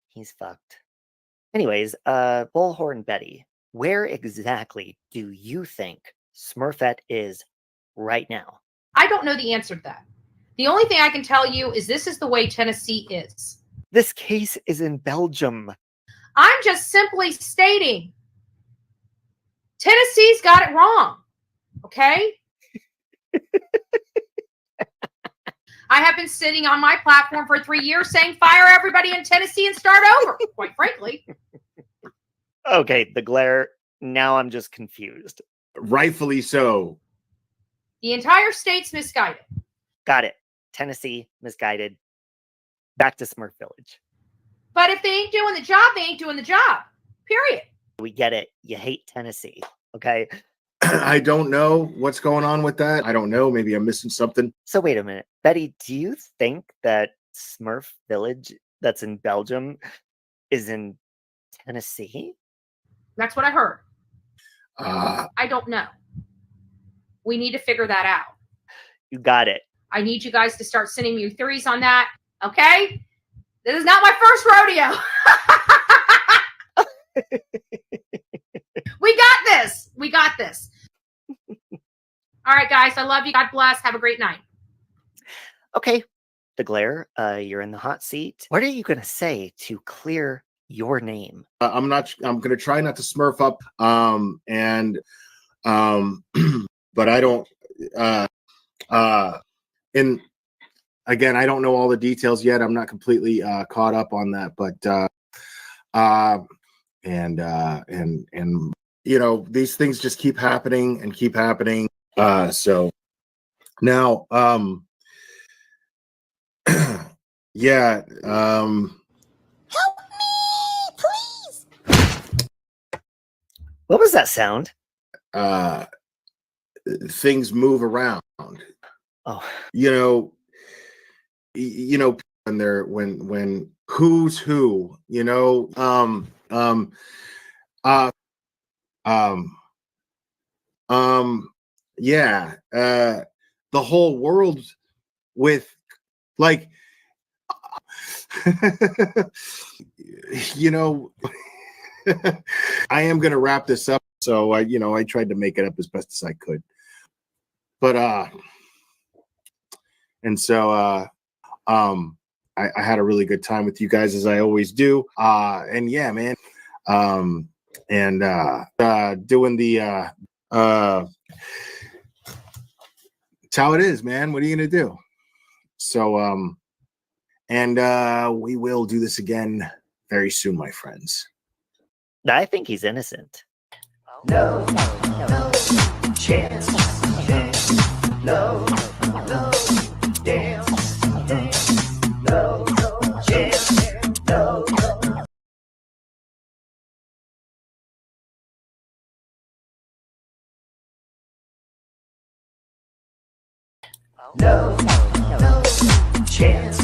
He's fucked. Anyways, Bullhorn Betty, where exactly do you think Smurfette is right now? I don't know the answer to that. The only thing I can tell you is this is the way Tennessee is. This case is in Belgium. I'm just simply stating Tennessee's got it wrong. Okay? I have been sitting on my platform for 3 years saying fire everybody in Tennessee and start over, quite frankly. Okay, the glare. Now I'm just confused. Rightfully so. The entire state's misguided. Got it. Tennessee, misguided. Back to Smurf Village. But if they ain't doing the job, they ain't doing the job. Period. We get it. You hate Tennessee. Okay? I don't know what's going on with that. I don't know. Maybe I'm missing something. So wait a minute. Betty, do you think that Smurf Village that's in Belgium is in Tennessee? That's what I heard. I don't know. We need to figure that out. You got it. I need you guys to start sending me your theories on that. Okay? This is not my first rodeo. We got this. We got this. All right, guys. I love you. God bless. Have a great night. Okay. The glare, you're in the hot seat. What are you going to say to clear your name? I'm going to try not to smurf up. But I don't, and again, I don't know all the details yet. I'm not completely caught up on that, but and you know, these things just keep happening and keep happening. So now, yeah. Help me, please. What was that sound? Things move around. Oh, you know, when they're when who's who, you know, yeah, the whole world with like, you know, I am gonna wrap this up. So I tried to make it up as best as I could, but and so I had a really good time with you guys, as I always do. And yeah, man, and doing the it's how it is, man. What are you gonna do? So and we will do this again very soon, my friends. I think he's innocent. No chance. No dance. No chance. No. No chance.